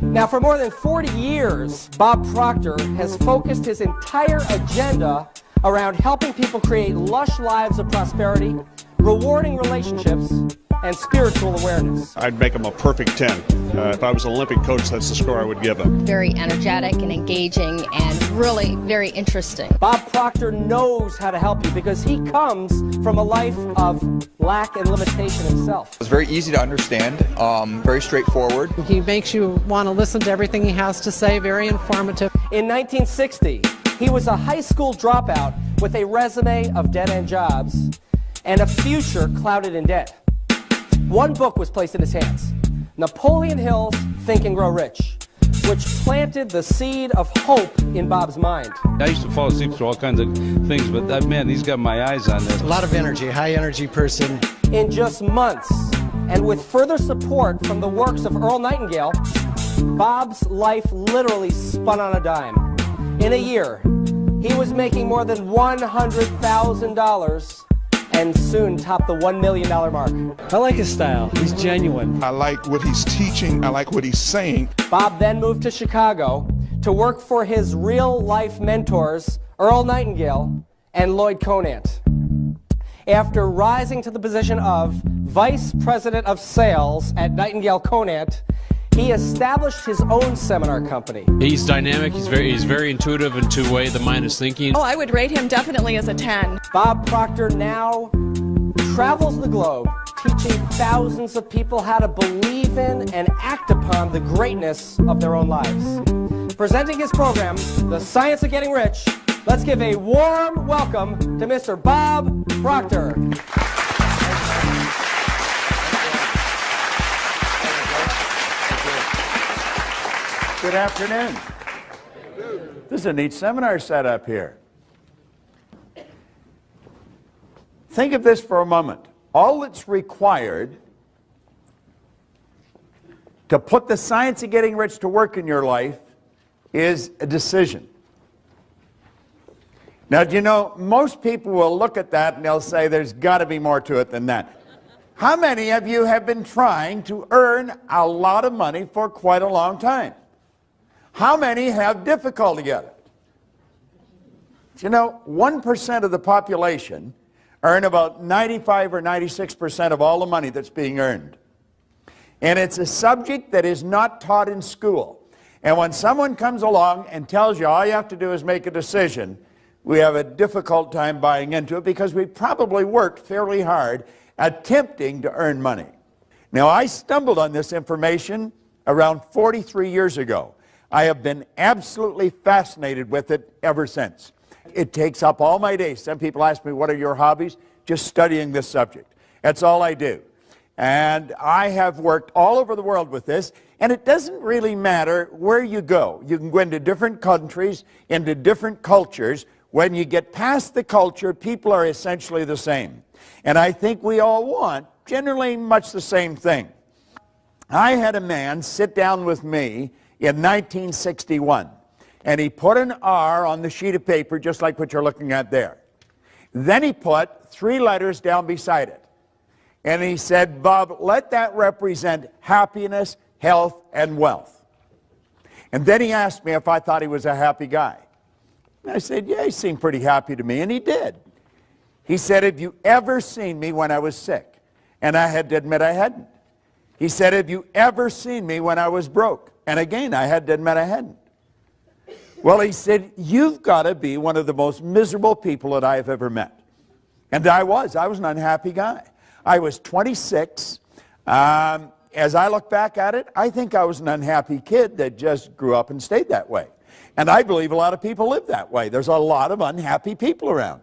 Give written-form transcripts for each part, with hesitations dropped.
Now, for more than 40 years, Bob Proctor has focused his entire agenda around helping people create lush lives of prosperity, rewarding relationships, and spiritual awareness. I'd make him a perfect 10. If I was an Olympic coach, that's the score I would give him. Very energetic and engaging and really very interesting. Bob Proctor knows how to help you because he comes from a life of lack and limitation himself. It's very easy to understand, very straightforward. He makes you want to listen to everything he has to say, very informative. In 1960, he was a high school dropout with a resume of dead-end jobs and a future clouded in debt. One book was placed in his hands, Napoleon Hill's Think and Grow Rich, which planted the seed of hope in Bob's mind. I used to fall asleep through all kinds of things, but that man, he's got my eyes on this. A lot of energy, high energy person. In just months, and with further support from the works of Earl Nightingale, Bob's life literally spun on a dime. In a year, he was making more than $100,000 and soon topped the $1 million mark. I like his style. He's genuine. I like what he's teaching. I like what he's saying. Bob then moved to Chicago to work for his real-life mentors, Earl Nightingale and Lloyd Conant. After rising to the position of Vice President of Sales at Nightingale Conant, he established his own seminar company. He's dynamic, he's very intuitive into the way the mind is thinking. Oh, I would rate him definitely as a 10. Bob Proctor now travels the globe, teaching thousands of people how to believe in and act upon the greatness of their own lives. Presenting his program, The Science of Getting Rich, let's give a warm welcome to Mr. Bob Proctor. Good afternoon. This is a neat seminar setup here. Think of this for a moment. All that's required to put the science of getting rich to work in your life is a decision. Now, do you know, most people will look at that and they'll say there's got to be more to it than that. How many of you have been trying to earn a lot of money for quite a long time? How many have difficulty at it? You know, 1% of the population earn about 95 or 96% of all the money that's being earned. And it's a subject that is not taught in school. And when someone comes along and tells you all you have to do is make a decision, we have a difficult time buying into it because we probably worked fairly hard attempting to earn money. Now, I stumbled on this information around 43 years ago. I have been absolutely fascinated with it ever since. It takes up all my days. Some people ask me, what are your hobbies? Just studying this subject. That's all I do. And I have worked all over the world with this, and it doesn't really matter where you go. You can go into different countries, into different cultures. When you get past the culture, people are essentially the same. And I think we all want generally much the same thing. I had a man sit down with me in 1961, and he put an R on the sheet of paper just like what you're looking at there. Then he put 3 letters down beside it, and he said, Bob, let that represent happiness, health, and wealth. And then he asked me if I thought he was a happy guy. And I said, yeah, he seemed pretty happy to me, and he did. He said, have you ever seen me when I was sick? And I had to admit I hadn't. He said, have you ever seen me when I was broke? And again, I had to admit I hadn't. Well, he said, you've got to be one of the most miserable people that I have ever met. And I was an unhappy guy. I was 26. As I look back at it, I think I was an unhappy kid that just grew up and stayed that way. And I believe a lot of people live that way. There's a lot of unhappy people around.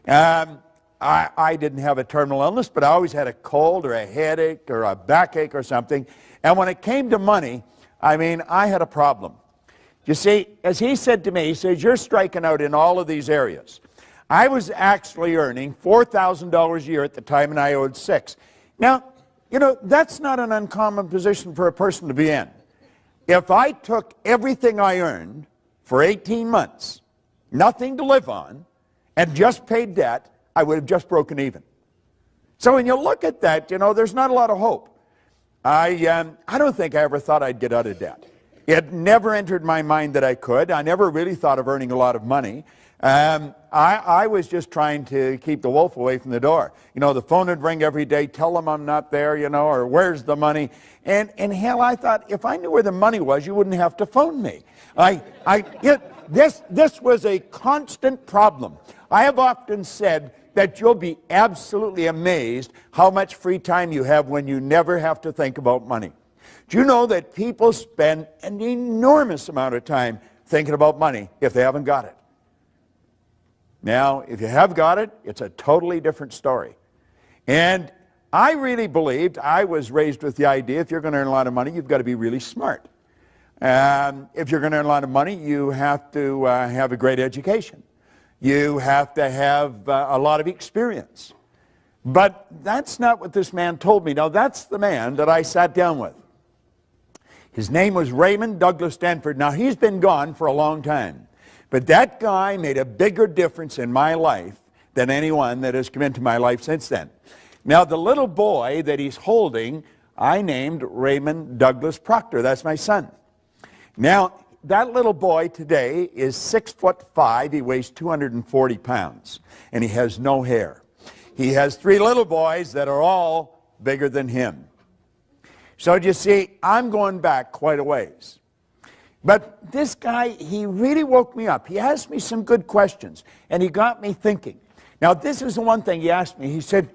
I didn't have a terminal illness, but I always had a cold or a headache or a backache or something. And when it came to money, I mean, I had a problem. You see, as he said to me, he says, you're striking out in all of these areas. I was actually earning $4,000 a year at the time, and I owed $6,000. Now, you know, that's not an uncommon position for a person to be in. If I took everything I earned for 18 months, nothing to live on, and just paid debt, I would have just broken even. So when you look at that, you know, there's not a lot of hope. I don't think I ever thought I'd get out of debt. It never entered my mind that I could. I never really thought of earning a lot of money. I was just trying to keep the wolf away from the door. You know, the phone would ring every day, tell them I'm not there, you know, or where's the money? And hell, I thought, if I knew where the money was, you wouldn't have to phone me. This was a constant problem. I have often said that you'll be absolutely amazed how much free time you have when you never have to think about money. Do you know that people spend an enormous amount of time thinking about money if they haven't got it? Now, if you have got it, it's a totally different story. And I really believed, I was raised with the idea, if you're going to earn a lot of money, you've got to be really smart. If you're going to earn a lot of money, you have to have a great education. You have to have a lot of experience. But that's not what this man told me. Now, that's the man that I sat down with. His name was Raymond Douglas Stanford. Now, he's been gone for a long time. But that guy made a bigger difference in my life than anyone that has come into my life since then. Now, the little boy that he's holding, I named Raymond Douglas Proctor. That's my son. Now, that little boy today is 6'5". He weighs 240 pounds, and he has no hair. He has 3 little boys that are all bigger than him. So you see, I'm going back quite a ways. But this guy, he really woke me up. He asked me some good questions, and he got me thinking. Now, this is the one thing he asked me. He said,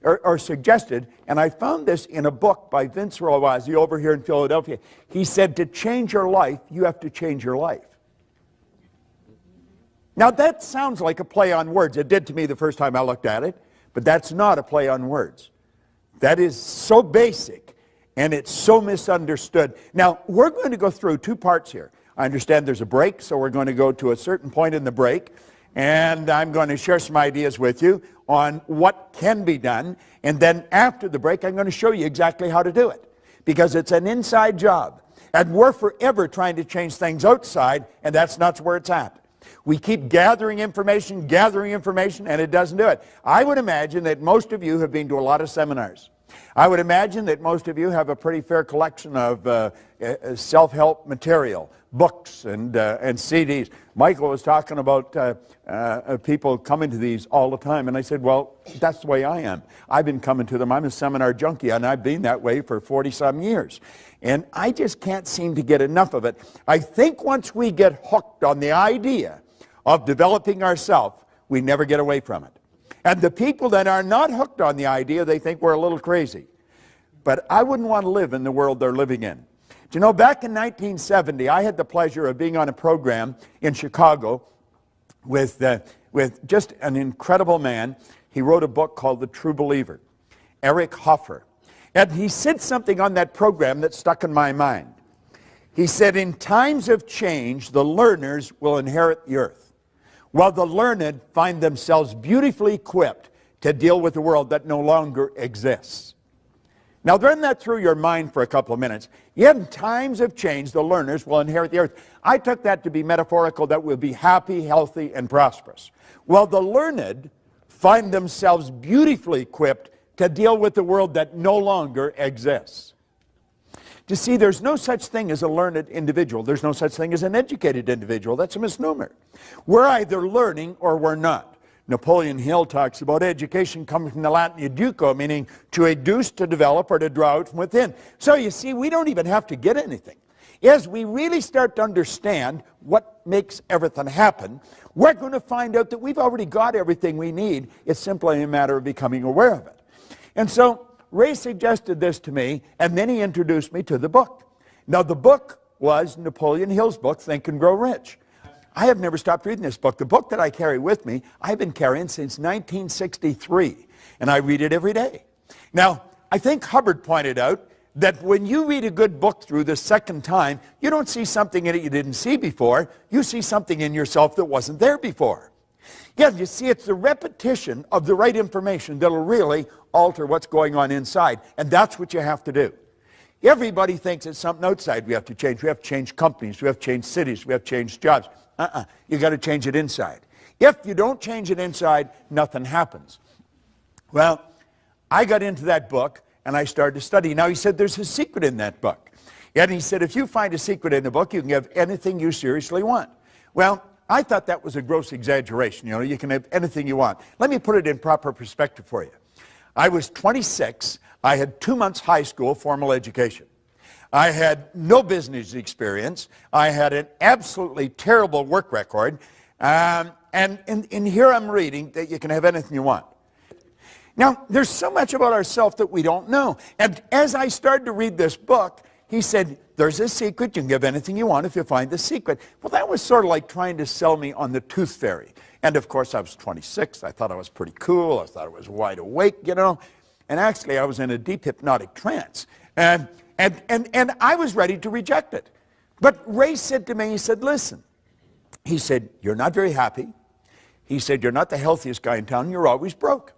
or suggested, and I found this in a book by Vince Rawazzi over here in Philadelphia. He said, to change your life, you have to change your life. Now, that sounds like a play on words. It did to me the first time I looked at it, but that's not a play on words. That is so basic, and it's so misunderstood. Now, we're going to go through 2 parts here. I understand there's a break, so we're going to go to a certain point in the break, and I'm going to share some ideas with you on what can be done, and then after the break, I'm going to show you exactly how to do it, because it's an inside job, and we're forever trying to change things outside, and that's not where it's at. We keep gathering information, and it doesn't do it. I would imagine that most of you have been to a lot of seminars. I would imagine that most of you have a pretty fair collection of self-help material, books and CDs. Michael was talking about people coming to these all the time, and I said, well, that's the way I am. I've been coming to them. I'm a seminar junkie, and I've been that way for 40-some years. And I just can't seem to get enough of it. I think once we get hooked on the idea of developing ourselves, we never get away from it. And the people that are not hooked on the idea, they think we're a little crazy. But I wouldn't want to live in the world they're living in. Do you know, back in 1970, I had the pleasure of being on a program in Chicago with just an incredible man. He wrote a book called The True Believer, Eric Hoffer. And he said something on that program that stuck in my mind. He said, in times of change, the learners will inherit the earth, while the learned find themselves beautifully equipped to deal with a world that no longer exists. Now, run that through your mind for a couple of minutes. In times of change, the learners will inherit the earth. I took that to be metaphorical, that we'll be happy, healthy, and prosperous, while the learned find themselves beautifully equipped to deal with the world that no longer exists. You see, there's no such thing as a learned individual. There's no such thing as an educated individual. That's a misnomer. We're either learning or we're not. Napoleon Hill talks about education coming from the Latin educo, meaning to educe, to develop, or to draw out from within. So you see, we don't even have to get anything. As we really start to understand what makes everything happen, we're going to find out that we've already got everything we need. It's simply a matter of becoming aware of it. And so Ray suggested this to me, and then he introduced me to the book. Now, the book was Napoleon Hill's book, Think and Grow Rich. I have never stopped reading this book. The book that I carry with me, I've been carrying since 1963, and I read it every day. Now, I think Hubbard pointed out that when you read a good book through the second time, you don't see something in it you didn't see before. You see something in yourself that wasn't there before. Yeah, you see, it's the repetition of the right information that'll really alter what's going on inside, and that's what you have to do. Everybody thinks it's something outside we have to change. We have to change companies, we have to change cities, we have to change jobs. You got to change it inside. If you don't change it inside, nothing happens. Well, I got into that book, and I started to study. Now, he said there's a secret in that book. And he said, if you find a secret in the book, you can have anything you seriously want. Well, I thought that was a gross exaggeration. You know, you can have anything you want. Let me put it in proper perspective for you. I was 26. I had 2 months high school formal education. I had no business experience. I had an absolutely terrible work record. And here I'm reading that you can have anything you want. Now, there's so much about ourselves that we don't know. And as I started to read this book, he said, there's a secret. You can give anything you want if you find the secret. Well, that was sort of like trying to sell me on the tooth fairy. And of course, I was 26. I thought I was pretty cool. I thought I was wide awake, you know. And actually, I was in a deep hypnotic trance. And I was ready to reject it. But Ray said to me, he said, listen. He said, you're not very happy. He said, you're not the healthiest guy in town. You're always broke.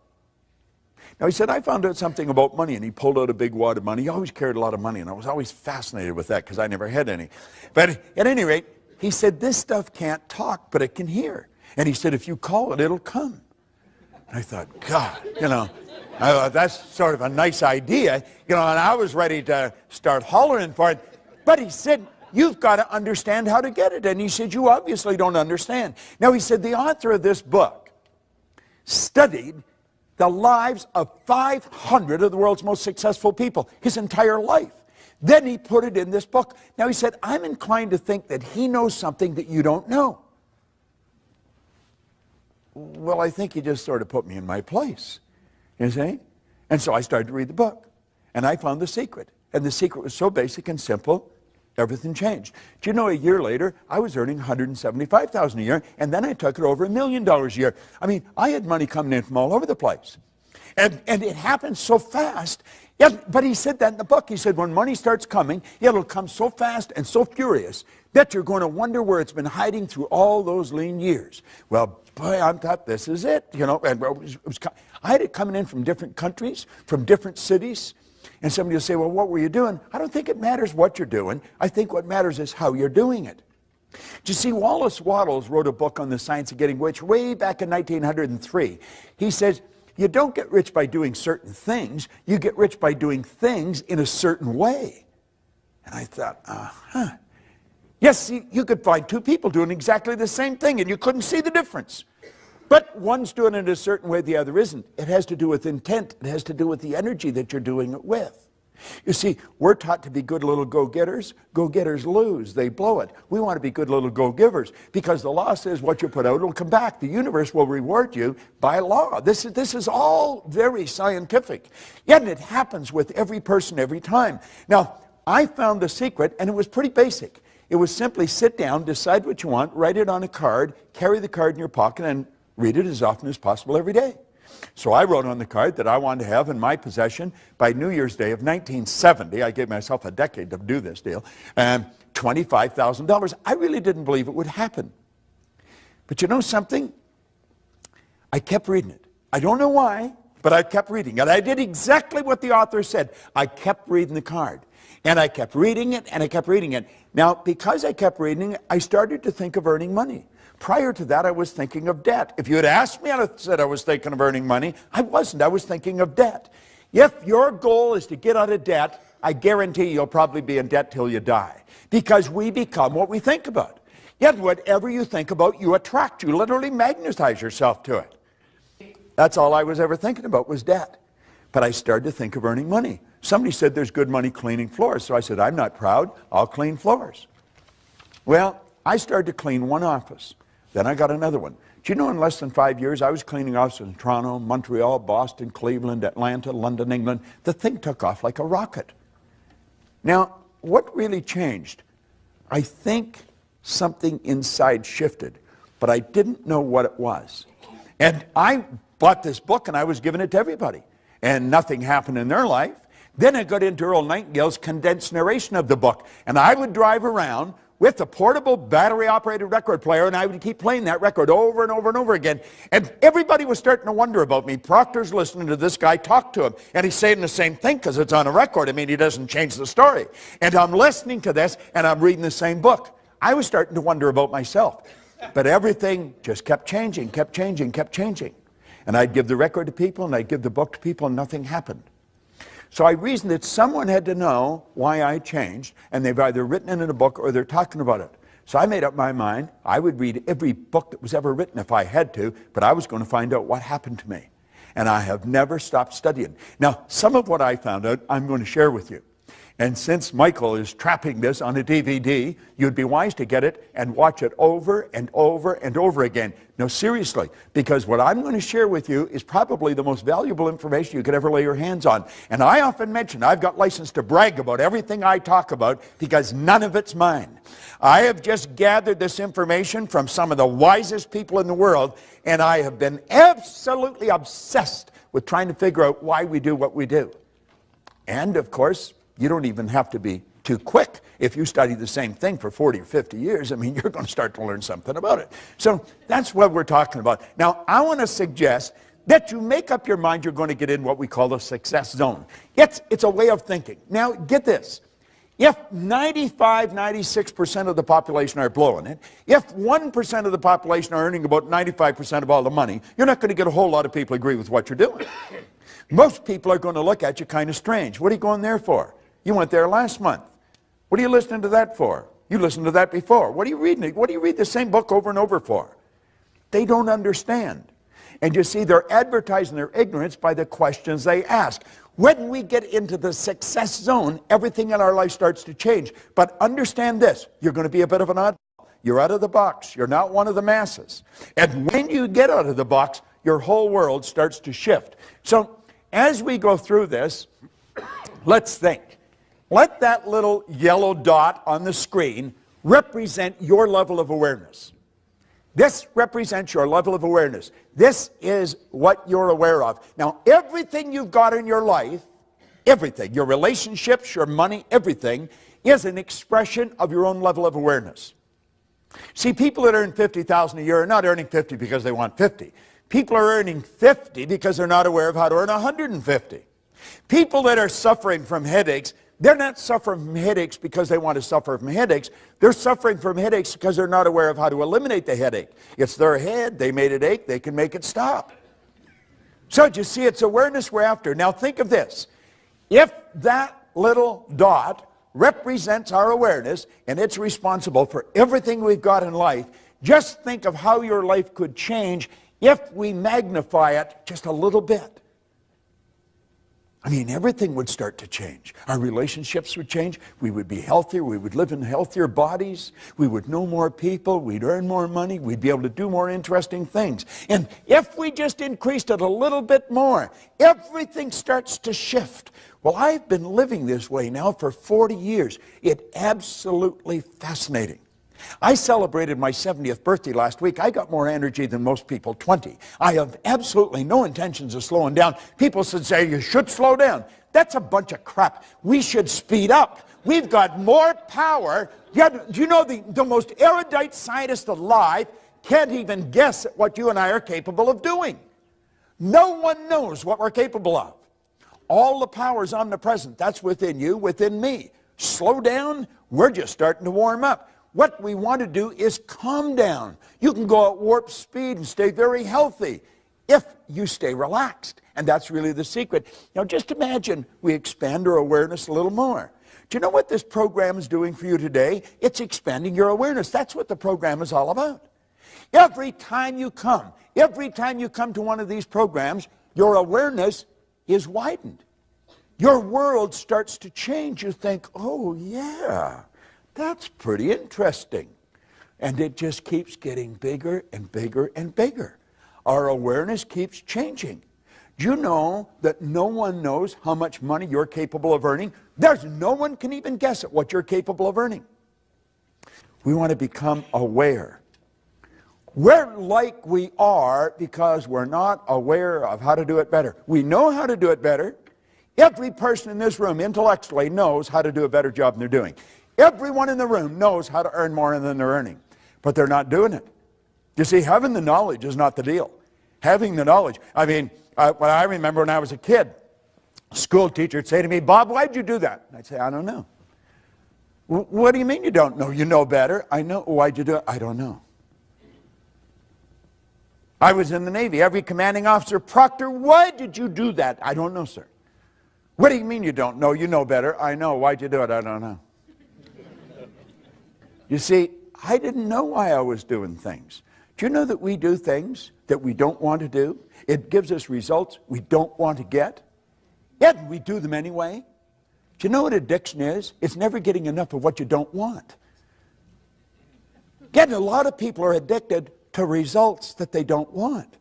Now, he said, I found out something about money, and he pulled out a big wad of money. He always carried a lot of money, and I was always fascinated with that because I never had any. But at any rate, he said, this stuff can't talk, but it can hear. And he said, if you call it, it'll come. And I thought, God, you know, that's sort of a nice idea. You know, and I was ready to start hollering for it. But he said, you've got to understand how to get it. And he said, you obviously don't understand. Now, he said, the author of this book studied the lives of 500 of the world's most successful people, his entire life. Then he put it in this book. Now he said, I'm inclined to think that he knows something that you don't know. Well, I think he just sort of put me in my place, you see? And so I started to read the book, and I found the secret. And the secret was so basic and simple, everything changed. Do you know, a year later, I was earning $175,000 a year, and then I took it over $1 million a year. I mean, I had money coming in from all over the place. And it happened so fast. Yeah, but he said that in the book. He said, when money starts coming, it'll come so fast and so furious that you're going to wonder where it's been hiding through all those lean years. Well, boy, I thought, this is it. You know, and I had it coming in from different countries, from different cities. And somebody will say, well, what were you doing? I don't think it matters what you're doing. I think what matters is how you're doing it. Do you see, Wallace Wattles wrote a book on the science of getting rich way back in 1903. He says, you don't get rich by doing certain things. You get rich by doing things in a certain way. And I thought, Yes, see, you could find two people doing exactly the same thing, and you couldn't see the difference. But one's doing it a certain way, the other isn't. It has to do with intent. It has to do with the energy that you're doing it with. You see, we're taught to be good little go-getters. Go-getters lose. They blow it. We want to be good little go-givers because the law says what you put out will come back. The universe will reward you by law. This is all very scientific. Yet it happens with every person every time. Now, I found the secret, and it was pretty basic. It was simply sit down, decide what you want, write it on a card, carry the card in your pocket, and read it as often as possible every day. So I wrote on the card that I wanted to have in my possession by New Year's Day of 1970, I gave myself a decade to do this deal, $25,000. I really didn't believe it would happen. But you know something? I kept reading it. I don't know why, but I kept reading it. I did exactly what the author said. I kept reading the card. And I kept reading it, and I kept reading it. Now, because I kept reading it, I started to think of earning money. Prior to that, I was thinking of debt. If you had asked me, I would have said I was thinking of earning money. I wasn't. I was thinking of debt. If your goal is to get out of debt, I guarantee you'll probably be in debt till you die. Because we become what we think about. Yet whatever you think about, you attract. You literally magnetize yourself to it. That's all I was ever thinking about was debt. But I started to think of earning money. Somebody said there's good money cleaning floors. So I said, I'm not proud. I'll clean floors. Well, I started to clean one office. Then I got another one. Do you know in less than 5 years, I was cleaning offices in Toronto, Montreal, Boston, Cleveland, Atlanta, London, England. The thing took off like a rocket. Now, what really changed? I think something inside shifted, but I didn't know what it was. And I bought this book, and I was giving it to everybody. And nothing happened in their life. Then I got into Earl Nightingale's condensed narration of the book. And I would drive around with a portable battery-operated record player, and I would keep playing that record over and over and over again. And everybody was starting to wonder about me. Proctor's listening to this guy talk to him, and he's saying the same thing because it's on a record. I mean, he doesn't change the story. And I'm listening to this, and I'm reading the same book. I was starting to wonder about myself. But everything just kept changing, kept changing, kept changing. And I'd give the record to people, and I'd give the book to people, and nothing happened. So I reasoned that someone had to know why I changed, and they've either written it in a book or they're talking about it. So I made up my mind I would read every book that was ever written if I had to, but I was going to find out what happened to me. And I have never stopped studying. Now, some of what I found out, I'm going to share with you. And since Michael is trapping this on a DVD, you'd be wise to get it and watch it over and over and over again. No, seriously, because what I'm going to share with you is probably the most valuable information you could ever lay your hands on. And I often mention I've got license to brag about everything I talk about because none of it's mine. I have just gathered this information from some of the wisest people in the world, and I have been absolutely obsessed with trying to figure out why we do what we do. And, of course, you don't even have to be too quick. If you study the same thing for 40 or 50 years, I mean, you're going to start to learn something about it. So that's what we're talking about. Now, I want to suggest that you make up your mind you're going to get in what we call the success zone. It's a way of thinking. Now, get this. If 96% of the population are blowing it, if 1% of the population are earning about 95% of all the money, you're not going to get a whole lot of people agree with what you're doing. Most people are going to look at you kind of strange. What are you going there for? You went there last month. What are you listening to that for? You listened to that before. What are you reading? What do you read the same book over and over for? They don't understand. And you see, they're advertising their ignorance by the questions they ask. When we get into the success zone, everything in our life starts to change. But understand this, you're going to be a bit of an oddball. You're out of the box. You're not one of the masses. And when you get out of the box, your whole world starts to shift. So as we go through this, let's think. Let that little yellow dot on the screen represent your level of awareness. This represents your level of awareness. This is what you're aware of. Now, everything you've got in your life, everything, your relationships, your money, everything, is an expression of your own level of awareness. See, people that earn $50,000 a year are not earning 50 because they want 50. People are earning 50 because they're not aware of how to earn 150. People that are suffering from headaches, they're not suffering from headaches because they want to suffer from headaches. They're suffering from headaches because they're not aware of how to eliminate the headache. It's their head. They made it ache. They can make it stop. So you see, it's awareness we're after. Now think of this. If that little dot represents our awareness and it's responsible for everything we've got in life, just think of how your life could change if we magnify it just a little bit. I mean, everything would start to change. Our relationships would change. We would be healthier. We would live in healthier bodies. We would know more people. We'd earn more money. We'd be able to do more interesting things. And if we just increased it a little bit more, everything starts to shift. Well, I've been living this way now for 40 years. It's absolutely fascinating. I celebrated my 70th birthday last week. I got more energy than most people, 20. I have absolutely no intentions of slowing down. People should say, you should slow down. That's a bunch of crap. We should speed up. We've got more power. Do you know the most erudite scientist alive can't even guess at what you and I are capable of doing? No one knows what we're capable of. All the power is omnipresent. That's within you, within me. Slow down. We're just starting to warm up. What we want to do is calm down. You can go at warp speed and stay very healthy if you stay relaxed. And that's really the secret. Now just imagine we expand our awareness a little more. Do you know what this program is doing for you today? It's expanding your awareness. That's what the program is all about. Every time you come to one of these programs, your awareness is widened. Your world starts to change. You think, oh yeah, that's pretty interesting. And it just keeps getting bigger and bigger and bigger. Our awareness keeps changing. Do you know that no one knows how much money you're capable of earning? No one can even guess at what you're capable of earning. We want to become aware. We're like we are because we're not aware of how to do it better. We know how to do it better. Every person in this room intellectually knows how to do a better job than they're doing. Everyone in the room knows how to earn more than they're earning, but they're not doing it. You see, having the knowledge is not the deal. Having the knowledge. I mean, what I remember when I was a kid, a school teacher would say to me, Bob, why'd you do that? And I'd say, I don't know. What do you mean you don't know? You know better. I know. Why'd you do it? I don't know. I was in the Navy. Every commanding officer, Proctor, why did you do that? I don't know, sir. What do you mean you don't know? You know better. I know. Why'd you do it? I don't know. You see, I didn't know why I was doing things. Do you know that we do things that we don't want to do? It gives us results we don't want to get, yet we do them anyway. Do you know what addiction is? It's never getting enough of what you don't want. Yet a lot of people are addicted to results that they don't want.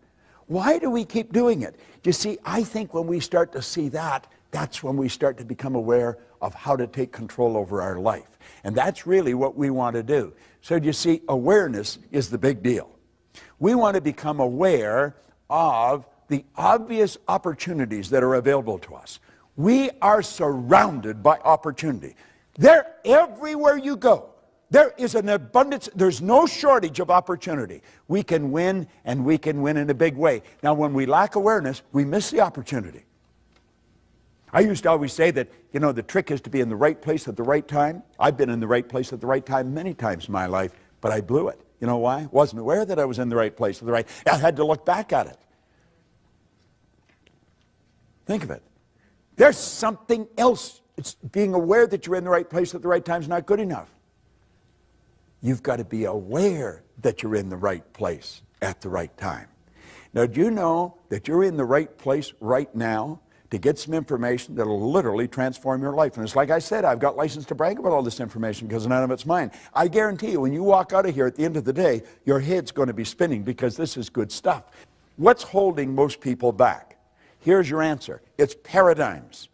Why do we keep doing it? You see, I think when we start to see that, that's when we start to become aware of how to take control over our life. And that's really what we want to do. So you see, awareness is the big deal. We want to become aware of the obvious opportunities that are available to us. We are surrounded by opportunity. They're everywhere you go. There is an abundance, there's no shortage of opportunity. We can win, and we can win in a big way. Now, when we lack awareness, we miss the opportunity. I used to always say that, you know, the trick is to be in the right place at the right time. I've been in the right place at the right time many times in my life, but I blew it. You know why? Wasn't aware that I was in the right place at the right time. I had to look back at it. Think of it. There's something else. It's being aware that you're in the right place at the right time is not good enough. You've got to be aware that you're in the right place at the right time. Now, do you know that you're in the right place right now to get some information that will literally transform your life? And it's like I said, I've got license to brag about all this information because none of it's mine. I guarantee you, when you walk out of here at the end of the day, your head's going to be spinning because this is good stuff. What's holding most people back? Here's your answer. It's paradigms.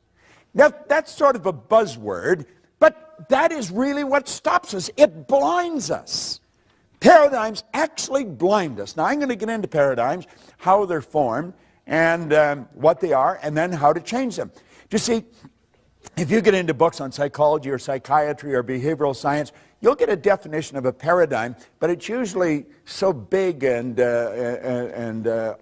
Now, that's sort of a buzzword, but that is really what stops us. It blinds us. Paradigms actually blind us. Now, I'm going to get into paradigms, how they're formed, and what they are, and then how to change them. You see, if you get into books on psychology or psychiatry or behavioral science, you'll get a definition of a paradigm, but it's usually so big and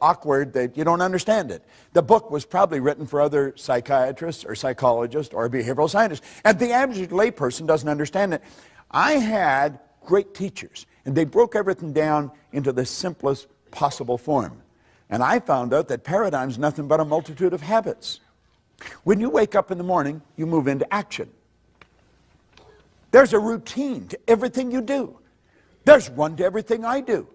awkward that you don't understand it. The book was probably written for other psychiatrists or psychologists or behavioral scientists, and the average layperson doesn't understand it. I had great teachers, and they broke everything down into the simplest possible form. And I found out that paradigm is nothing but a multitude of habits. When you wake up in the morning, you move into action. There's a routine to everything you do. There's one to everything I do.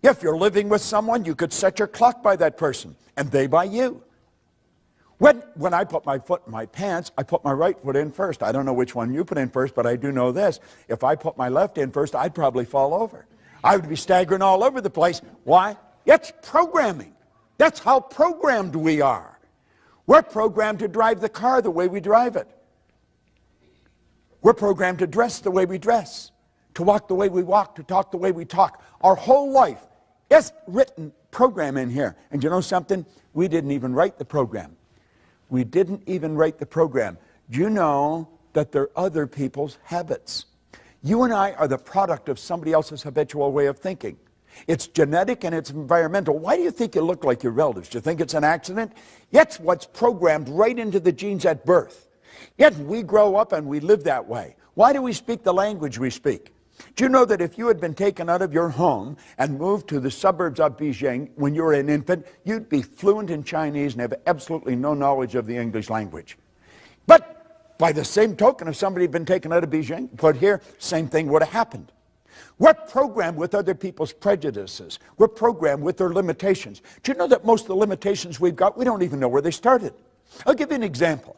If you're living with someone, you could set your clock by that person, and they by you. When I put my foot in my pants, I put my right foot in first. I don't know which one you put in first, but I do know this. If I put my left in first, I'd probably fall over. I would be staggering all over the place. Why? It's programming. That's how programmed we are. We're programmed to drive the car the way we drive it. We're programmed to dress the way we dress, to walk the way we walk, to talk the way we talk. Our whole life is written program in here. And you know something? We didn't even write the program. We didn't even write the program. Do you know that they're other people's habits? You and I are the product of somebody else's habitual way of thinking. It's genetic and it's environmental. Why do you think you look like your relatives? Do you think it's an accident? It's what's programmed right into the genes at birth. Yet we grow up and we live that way. Why do we speak the language we speak? Do you know that if you had been taken out of your home and moved to the suburbs of Beijing when you were an infant, you'd be fluent in Chinese and have absolutely no knowledge of the English language? But by the same token, if somebody had been taken out of Beijing, put here, same thing would have happened. We're programmed with other people's prejudices. We're programmed with their limitations. Do you know that most of the limitations we've got, we don't even know where they started? I'll give you an example.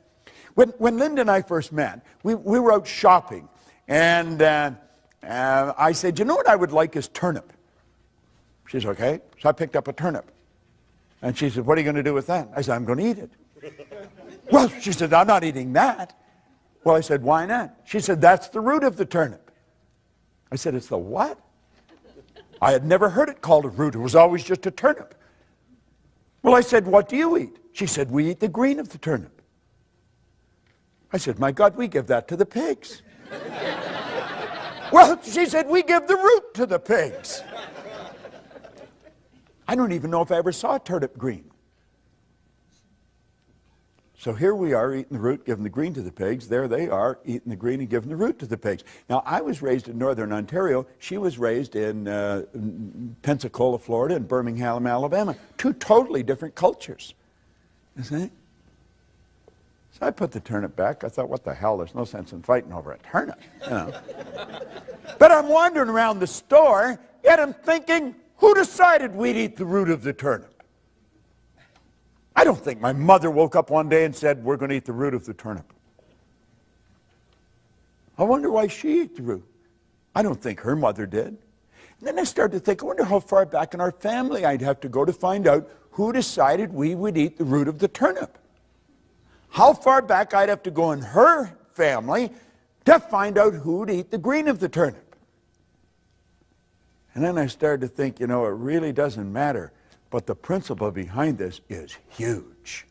When Linda and I first met, we were out shopping, and I said, you know what I would like is turnip. She said, okay. So I picked up a turnip. And she said, what are you going to do with that? I said, I'm going to eat it. Well, she said, I'm not eating that. Well, I said, why not? She said, that's the root of the turnip. I said, it's the what? I had never heard it called a root. It was always just a turnip. Well, I said, what do you eat? She said, we eat the green of the turnip. I said, my God, we give that to the pigs. Well, she said, we give the root to the pigs. I don't even know if I ever saw a turnip green. So here we are eating the root, giving the green to the pigs. There they are eating the green and giving the root to the pigs. Now, I was raised in northern Ontario. She was raised in Pensacola, Florida, and Birmingham, Alabama. Two totally different cultures. You see? So I put the turnip back. I thought, what the hell? There's no sense in fighting over a turnip, you know. But I'm wandering around the store, yet I'm thinking, who decided we'd eat the root of the turnip? I don't think my mother woke up one day and said, we're going to eat the root of the turnip. I wonder why she ate the root. I don't think her mother did. And then I started to think, I wonder how far back in our family I'd have to go to find out who decided we would eat the root of the turnip. How far back I'd have to go in her family to find out who would eat the green of the turnip. And then I started to think, you know, it really doesn't matter. But the principle behind this is huge.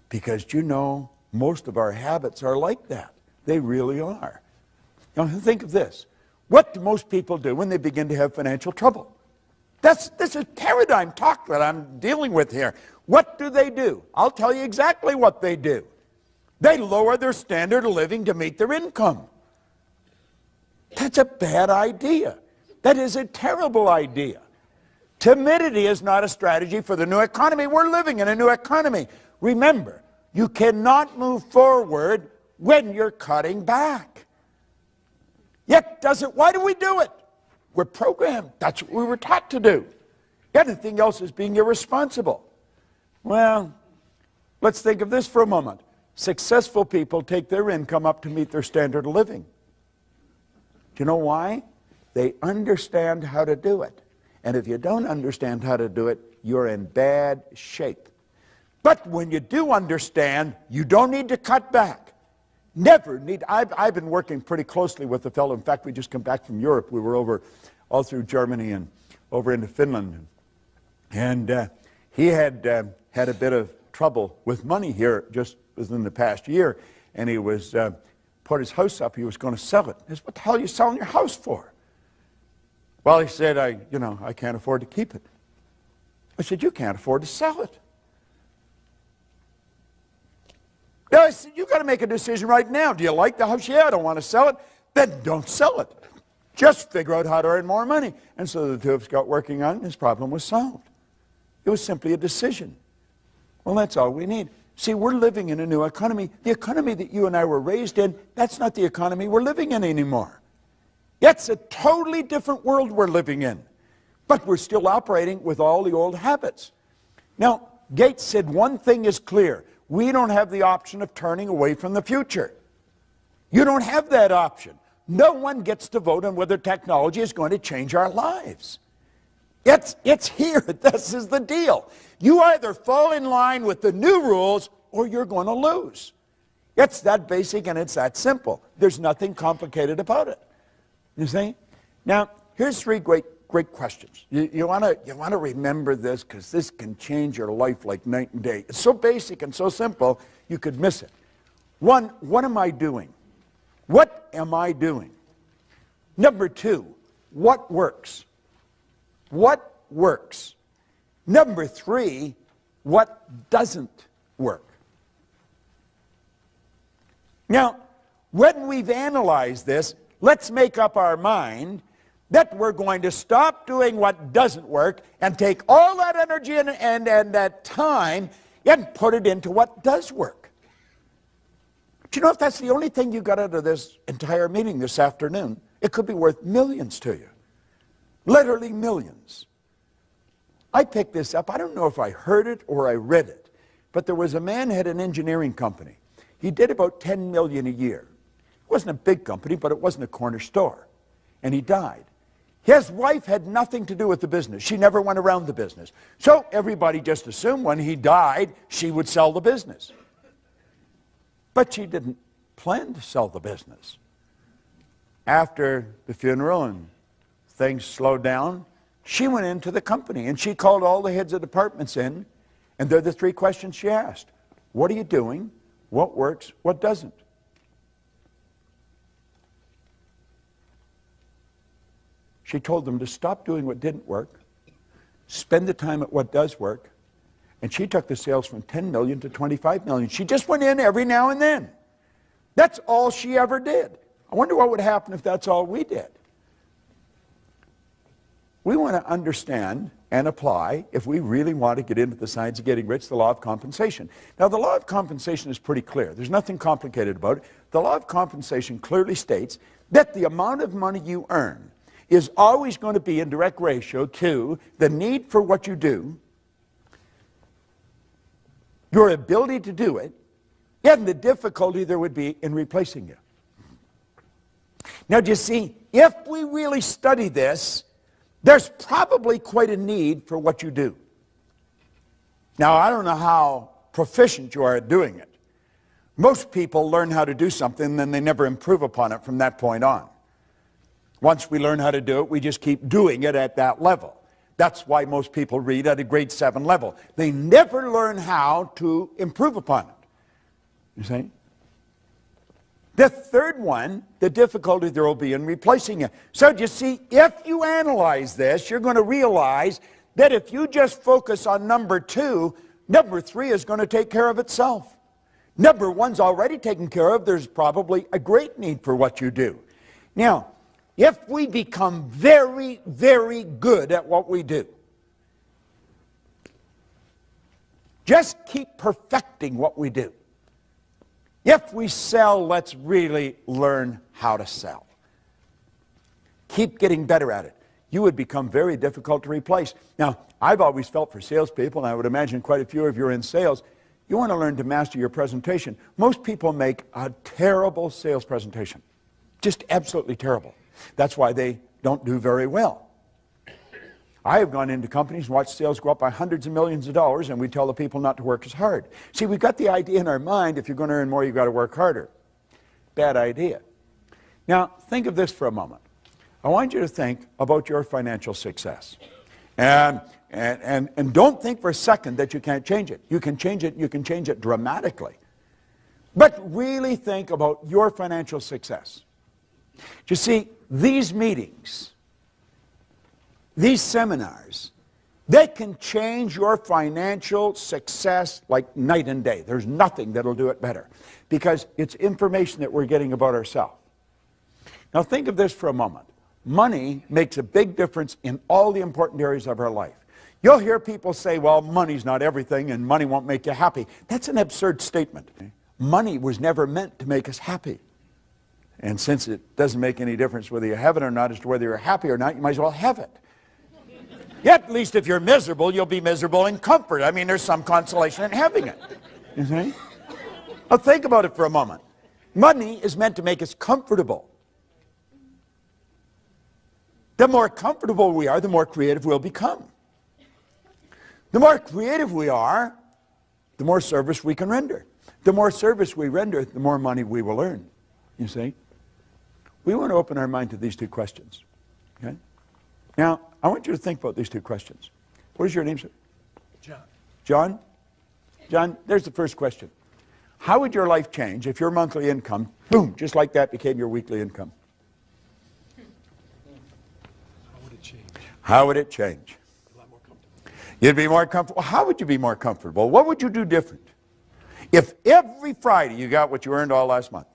Because, you know, most of our habits are like that. They really are. Now, think of this. What do most people do when they begin to have financial trouble? This is paradigm talk that I'm dealing with here. What do? I'll tell you exactly what they do. They lower their standard of living to meet their income. That's a bad idea. That is a terrible idea. Timidity is not a strategy for the new economy. We're living in a new economy. Remember, you cannot move forward when you're cutting back. Yet, why do we do it? We're programmed. That's what we were taught to do. Anything else is being irresponsible. Well, let's think of this for a moment. Successful people take their income up to meet their standard of living. Do you know why? They understand how to do it. And if you don't understand how to do it, you're in bad shape. But when you do understand, you don't need to cut back. Never need. I've been working pretty closely with a fellow. In fact, we just come back from Europe. We were over all through Germany and over into Finland. And he had had a bit of trouble with money here just within the past year. And he was put his house up. He was going to sell it. I said, what the hell are you selling your house for? Well, he said, I can't afford to keep it. I said, you can't afford to sell it. Now, I said, you've got to make a decision right now. Do you like the house? Yeah, I don't want to sell it. Then don't sell it. Just figure out how to earn more money. And so the two of us got working on it, and his problem was solved. It was simply a decision. Well, that's all we need. See, we're living in a new economy. The economy that you and I were raised in, that's not the economy we're living in anymore. It's a totally different world we're living in. But we're still operating with all the old habits. Now, Gates said one thing is clear. We don't have the option of turning away from the future. You don't have that option. No one gets to vote on whether technology is going to change our lives. It's here. This is the deal. You either fall in line with the new rules or you're going to lose. It's that basic and it's that simple. There's nothing complicated about it. You see? Now, here's three great questions. You want to remember this because this can change your life like night and day. It's so basic and so simple, you could miss it. One, what am I doing? What am I doing? Number two, what works? What works? Number three, what doesn't work? Now, when we've analyzed this, let's make up our mind that we're going to stop doing what doesn't work and take all that energy and that time and put it into what does work. Do you know if that's the only thing you got out of this entire meeting this afternoon, it could be worth millions to you. Literally millions. I picked this up. I don't know if I heard it or I read it, but there was a man who had an engineering company. He did about $10 million a year. It wasn't a big company, but it wasn't a corner store. And he died. His wife had nothing to do with the business. She never went around the business. So everybody just assumed when he died, she would sell the business. But she didn't plan to sell the business. After the funeral and things slowed down, she went into the company and she called all the heads of departments in, and they're the three questions she asked. What are you doing? What works? What doesn't? She told them to stop doing what didn't work, spend the time at what does work, and she took the sales from 10 million to 25 million. She just went in every now and then. That's all she ever did. I wonder what would happen if that's all we did. We want to understand and apply, if we really want to get into the science of getting rich, the law of compensation. Now, the law of compensation is pretty clear. There's nothing complicated about it. The law of compensation clearly states that the amount of money you earn is always going to be in direct ratio to the need for what you do, your ability to do it, and the difficulty there would be in replacing you. Now, do you see, if we really study this, there's probably quite a need for what you do. Now, I don't know how proficient you are at doing it. Most people learn how to do something, then they never improve upon it from that point on. Once we learn how to do it, we just keep doing it at that level. That's why most people read at a grade 7 level. They never learn how to improve upon it. You see? The third one, the difficulty there will be in replacing it. So you see, if you analyze this, you're going to realize that if you just focus on number 2, number 3 is going to take care of itself. Number 1's already taken care of. There's probably a great need for what you do. Now, if we become very, very good at what we do, just keep perfecting what we do. If we sell, let's really learn how to sell. Keep getting better at it. You would become very difficult to replace. Now, I've always felt for salespeople, and I would imagine quite a few of you are in sales, you want to learn to master your presentation. Most people make a terrible sales presentation. Just absolutely terrible. That's why they don't do very well. I have gone into companies and watched sales go up by hundreds of millions of dollars, and we tell the people not to work as hard. See, we've got the idea in our mind, if you're going to earn more, you've got to work harder. Bad idea. Now, think of this for a moment. I want you to think about your financial success. And don't think for a second that you can't change it. You can change it, you can change it dramatically. But really think about your financial success. You see, these meetings, these seminars, they can change your financial success like night and day. There's nothing that'll do it better because it's information that we're getting about ourselves. Now think of this for a moment. Money makes a big difference in all the important areas of our life. You'll hear people say, well, money's not everything and money won't make you happy. That's an absurd statement. Money was never meant to make us happy. And since it doesn't make any difference whether you have it or not as to whether you're happy or not, you might as well have it. Yet, at least if you're miserable, you'll be miserable in comfort. I mean, there's some consolation in having it. You see? Now think about it for a moment. Money is meant to make us comfortable. The more comfortable we are, the more creative we'll become. The more creative we are, the more service we can render. The more service we render, the more money we will earn. You see? We want to open our mind to these two questions. Okay? Now, I want you to think about these two questions. What is your name, sir? John. John? John, there's the first question. How would your life change if your monthly income, boom, just like that, became your weekly income? How would it change? How would it change? A lot more comfortable. You'd be more comfortable. How would you be more comfortable? What would you do different? If every Friday you got what you earned all last month.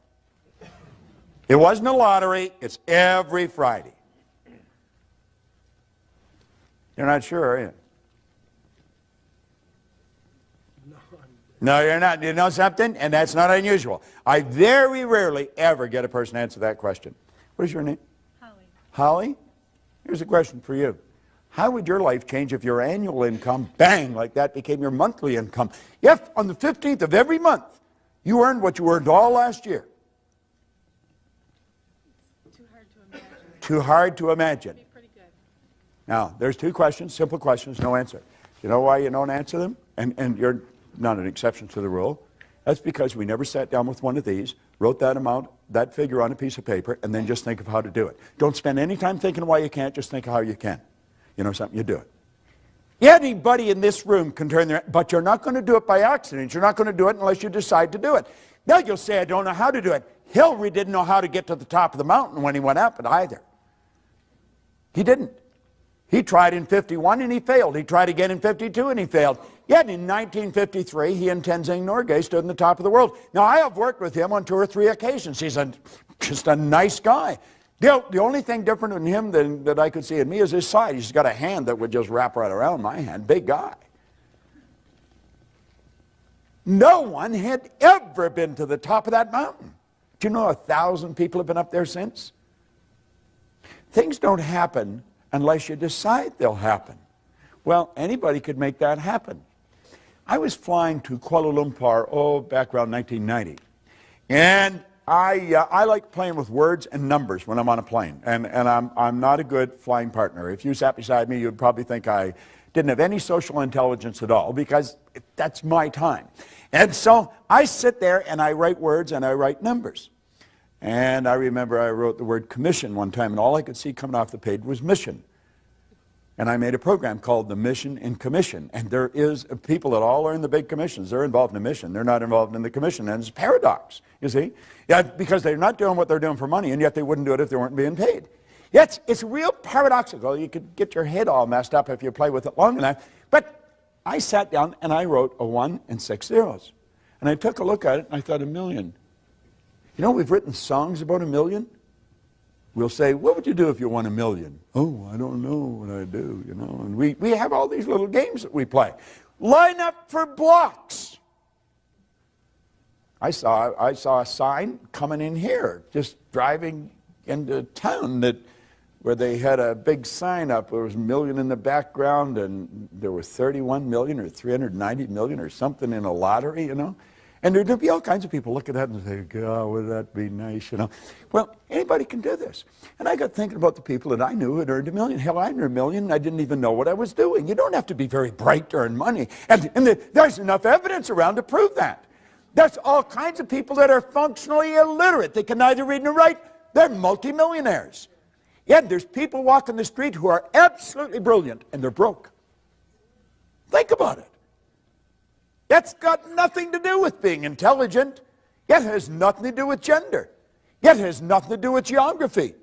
It wasn't a lottery, it's every Friday. You're not sure, are you? No, you're not. You know something? And that's not unusual. I very rarely ever get a person to answer that question. What is your name? Holly. Holly? Here's a question for you. How would your life change if your annual income, bang, like that, became your monthly income? If on the 15th of every month you earned what you earned all last year? Too hard to imagine. Too hard to imagine. That'd be pretty good. Now, there's two questions, simple questions, no answer. You know why you don't answer them? And you're not an exception to the rule. That's because we never sat down with one of these, wrote that amount, that figure on a piece of paper, and then just think of how to do it. Don't spend any time thinking why you can't, just think of how you can. You know something, you do it. Anybody in this room can turn their, but you're not going to do it by accident. You're not going to do it unless you decide to do it. Now you'll say, I don't know how to do it. Hillary didn't know how to get to the top of the mountain when he went up it either. He didn't. He tried in 51 and he failed. He tried again in 52 and he failed. Yet in 1953, he and Tenzing Norgay stood on the top of the world. Now, I have worked with him on 2 or 3 occasions. He's just a nice guy. The only thing different in him that I could see in me is his size. He's got a hand that would just wrap right around my hand. Big guy. No one had ever been to the top of that mountain. Do you know 1,000 people have been up there since? Things don't happen unless you decide they'll happen. Well, anybody could make that happen. I was flying to Kuala Lumpur, back around 1990. And I like playing with words and numbers when I'm on a plane. And I'm not a good flying partner. If you sat beside me, you'd probably think I didn't have any social intelligence at all, because that's my time. And so I sit there and I write words and I write numbers. And I remember I wrote the word commission one time, and all I could see coming off the page was mission. And I made a program called the Mission in Commission. And there is people that all are in the big commissions. They're involved in the mission. They're not involved in the commission. And it's a paradox, you see. Yeah, because they're not doing what they're doing for money, and yet they wouldn't do it if they weren't being paid. Yeah, it's real paradoxical. You could get your head all messed up if you play with it long enough. But I sat down and I wrote a 1 and 6 zeros. And I took a look at it and I thought, $1 million. You know, we've written songs about $1 million. We'll say, what would you do if you won $1 million? Oh, I don't know what I'd do, you know. And we have all these little games that we play. Line up for blocks. I saw a sign coming in here, just driving into town, where they had a big sign up. There was $1 million in the background, and there were 31 million or 390 million or something in a lottery, you know. And there'd be all kinds of people look at that and say, God, would that be nice, you know. Well, anybody can do this. And I got thinking about the people that I knew who had earned $1 million. Hell, I earned $1 million, and I didn't even know what I was doing. You don't have to be very bright to earn money. And there's enough evidence around to prove that. There's all kinds of people that are functionally illiterate. They can neither read nor write. They're multimillionaires. Yet there's people walking the street who are absolutely brilliant, and they're broke. Think about it. That's got nothing to do with being intelligent. Yet it has nothing to do with gender. Yet it has nothing to do with geography.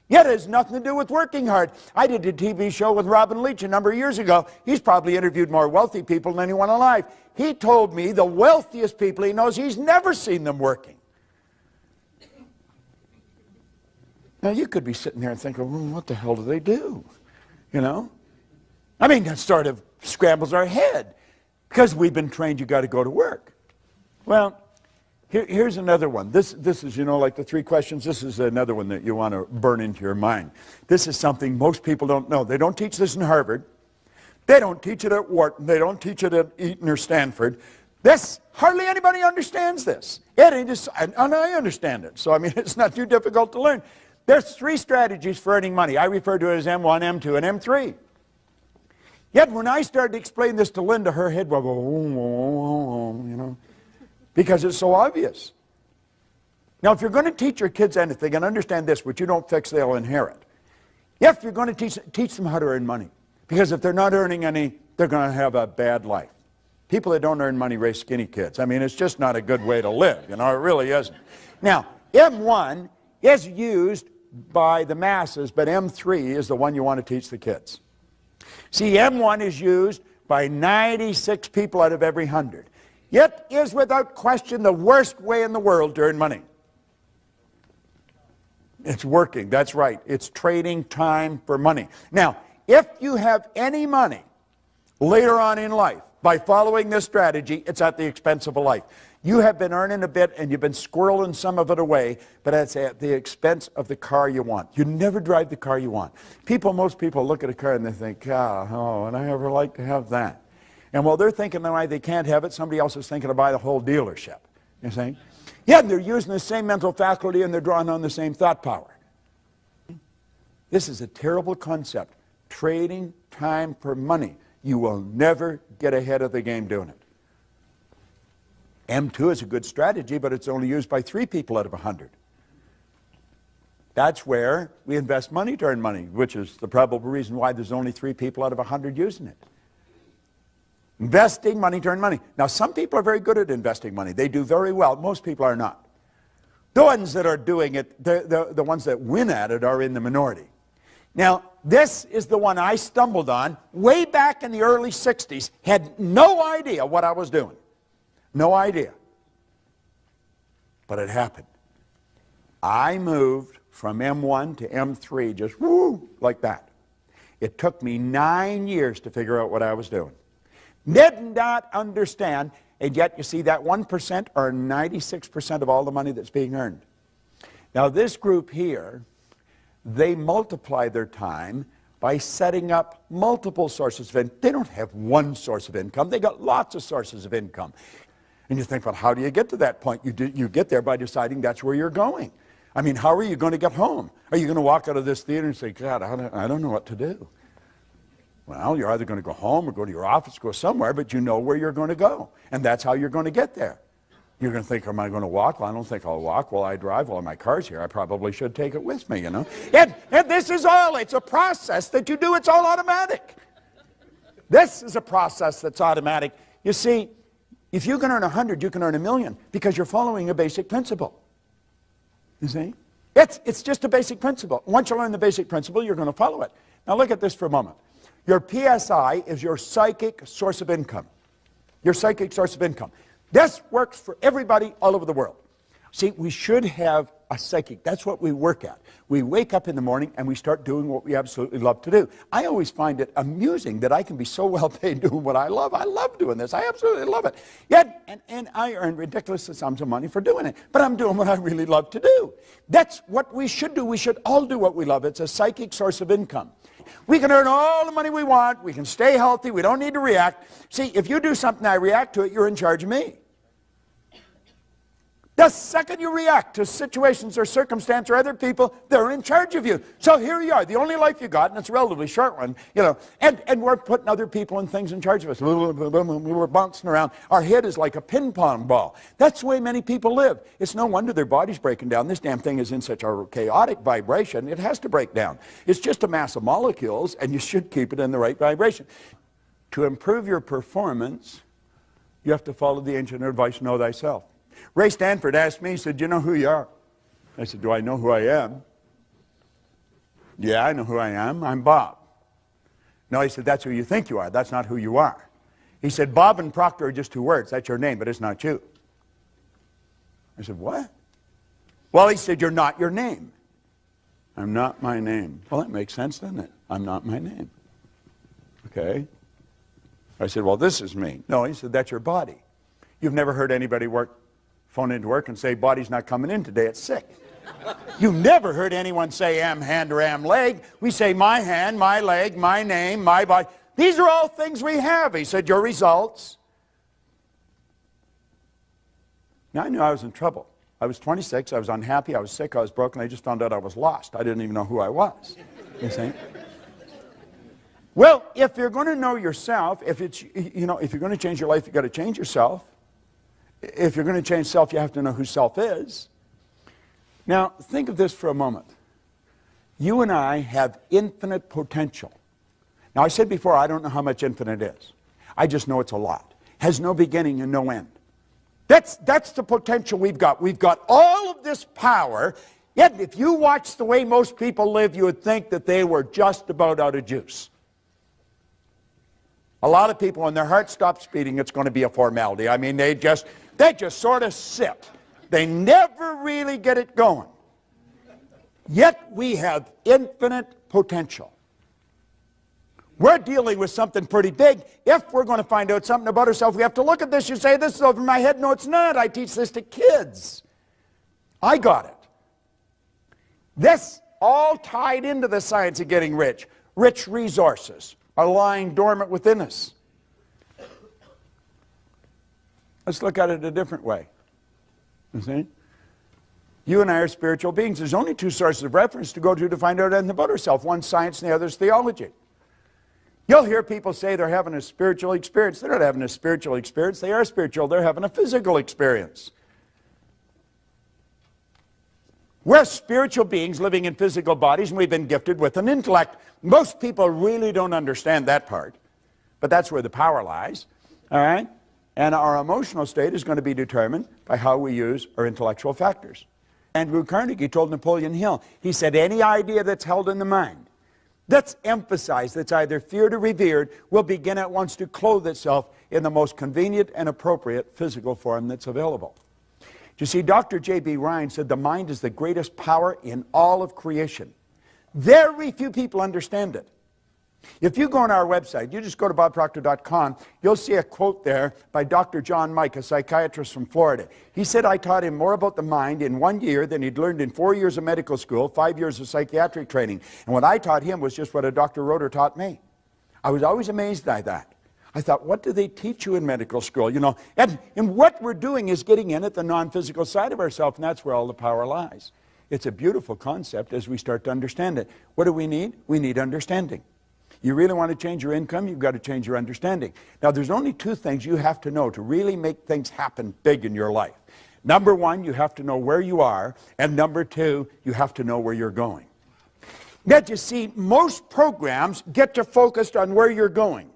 Yet it has nothing to do with working hard. I did a TV show with Robin Leach a number of years ago. He's probably interviewed more wealthy people than anyone alive. He told me the wealthiest people he knows, he's never seen them working. Now, you could be sitting there and thinking, well, what the hell do they do? You know? I mean, that sort of scrambles our head. Because we've been trained you got to go to work. Well, here's another one. This is, you know, like the 3 questions. This is another one that you want to burn into your mind. This is something most people don't know. They don't teach this in Harvard. They don't teach it at Wharton. They don't teach it at Eton or Stanford. Hardly anybody understands this. And I understand it. So, I mean, it's not too difficult to learn. There's 3 strategies for earning money. I refer to it as M1, M2, and M3. Yet when I started to explain this to Linda, her head would go, you know, because it's so obvious. Now, if you're going to teach your kids anything, and understand this, what you don't fix, they'll inherit. If you're going to teach them how to earn money, because if they're not earning any, they're going to have a bad life. People that don't earn money raise skinny kids. I mean, it's just not a good way to live, you know, it really isn't. Now, M1 is used by the masses, but M3 is the one you want to teach the kids. See, M1 is used by 96 people out of every 100. It is without question the worst way in the world to earn money. It's working, that's right. It's trading time for money. Now, if you have any money later on in life by following this strategy, it's at the expense of a life. You have been earning a bit and you've been squirreling some of it away, but it's at the expense of the car you want. You never drive the car you want. Most people look at a car and they think, oh, and I ever like to have that. And while they're thinking why they can't have it, somebody else is thinking to buy the whole dealership. You see? Yeah, they're using the same mental faculty and they're drawing on the same thought power. This is a terrible concept. Trading time for money. You will never get ahead of the game doing it. M2 is a good strategy, but it's only used by 3 people out of 100. That's where we invest money to earn money, which is the probable reason why there's only 3 people out of 100 using it. Investing money to earn money. Now, some people are very good at investing money. They do very well. Most people are not. The ones that are doing it, the ones that win at it are in the minority. Now, this is the one I stumbled on way back in the early 60s. Had no idea what I was doing. No idea. But it happened. I moved from M1 to M3, just woo, like that. It took me 9 years to figure out what I was doing. Did not understand, and yet you see that 1% are 96% of all the money that's being earned. Now this group here, they multiply their time by setting up multiple sources of income. They don't have one source of income. They got lots of sources of income. And you think, well, how do you get to that point? You get there by deciding that's where you're going. I mean, how are you going to get home? Are you going to walk out of this theater and say, God, I don't know what to do? Well, you're either going to go home or go to your office, go somewhere, but you know where you're going to go. And that's how you're going to get there. You're going to think, am I going to walk? Well, I don't think I'll walk. Well, I drive. Well, my car's here. I probably should take it with me, you know. And this is all, it's a process that you do. It's all automatic. This is a process that's automatic. You see, if you can earn 100, you can earn 1,000,000 because you're following a basic principle. You see? It's just a basic principle. Once you learn the basic principle, you're going to follow it. Now look at this for a moment. Your PSI is your psychic source of income. Your psychic source of income. This works for everybody all over the world. See, we should have a psychic. That's what we work at. We wake up in the morning and we start doing what we absolutely love to do. I always find it amusing that I can be so well paid doing what I love. I love doing this. I absolutely love it. Yet, and I earn ridiculous sums of money for doing it. But I'm doing what I really love to do. That's what we should do. We should all do what we love. It's a psychic source of income. We can earn all the money we want. We can stay healthy. We don't need to react. See, if you do something, I react to it, you're in charge of me. The second you react to situations or circumstance or other people, they're in charge of you. So here you are, the only life you got, and it's a relatively short one, you know, and we're putting other people and things in charge of us. We're bouncing around. Our head is like a ping pong ball. That's the way many people live. It's no wonder their body's breaking down. This damn thing is in such a chaotic vibration, it has to break down. It's just a mass of molecules, and you should keep it in the right vibration. To improve your performance, you have to follow the ancient advice, know thyself. Ray Stanford asked me, he said, do you know who you are? I said, do I know who I am? Yeah, I know who I am. I'm Bob. No, he said, that's who you think you are. That's not who you are. He said, Bob and Proctor are just two words. That's your name, but it's not you. I said, what? Well, he said, you're not your name. I'm not my name. Well, that makes sense, doesn't it? I'm not my name. Okay. I said, well, this is me. No, he said, that's your body. You've never heard anybody phone into work and say, body's not coming in today, it's sick. You've never heard anyone say, am hand or am leg. We say, my hand, my leg, my name, my body. These are all things we have. He said, your results. Now I knew I was in trouble. I was 26, I was unhappy, I was sick, I was broken, I just found out I was lost. I didn't even know who I was. You see? Well, if you're going to know yourself, if you're going to change your life, you've got to change yourself. If you're going to change self, you have to know who self is. Now, think of this for a moment. You and I have infinite potential. Now, I said before, I don't know how much infinite is. I just know it's a lot. Has no beginning and no end. That's the potential we've got. We've got all of this power, yet if you watch the way most people live, you would think that they were just about out of juice. A lot of people, when their heart stops beating, it's going to be a formality. I mean, they just sort of sit. They never really get it going. Yet we have infinite potential. We're dealing with something pretty big. If we're going to find out something about ourselves, we have to look at this. You say, this is over my head. No, it's not. I teach this to kids. I got it. This all tied into the science of getting rich. Rich resources are lying dormant within us. Let's look at it a different way. You see? You and I are spiritual beings. There's only two sources of reference to go to find out anything about ourselves. One's science and the other's theology. You'll hear people say they're having a spiritual experience. They're not having a spiritual experience. They are spiritual. They're having a physical experience. We're spiritual beings living in physical bodies, and we've been gifted with an intellect. Most people really don't understand that part, but that's where the power lies, all right? And our emotional state is going to be determined by how we use our intellectual factors. Andrew Carnegie told Napoleon Hill, he said, any idea that's held in the mind, that's emphasized, that's either feared or revered, will begin at once to clothe itself in the most convenient and appropriate physical form that's available. You see, Dr. J.B. Ryan said the mind is the greatest power in all of creation. Very few people understand it. If you go on our website, you just go to bobproctor.com, you'll see a quote there by Dr. John Mike, a psychiatrist from Florida. He said, I taught him more about the mind in 1 year than he'd learned in 4 years of medical school, 5 years of psychiatric training. And what I taught him was just what a Dr. Roeder taught me. I was always amazed by that. I thought, what do they teach you in medical school? You know, and what we're doing is getting in at the non-physical side of ourselves, and that's where all the power lies. It's a beautiful concept as we start to understand it. What do we need? We need understanding. You really want to change your income, you've got to change your understanding. Now, there's only two things you have to know to really make things happen big in your life. Number one, you have to know where you are, and number two, you have to know where you're going. Now, you see, most programs get you focused on where you're going.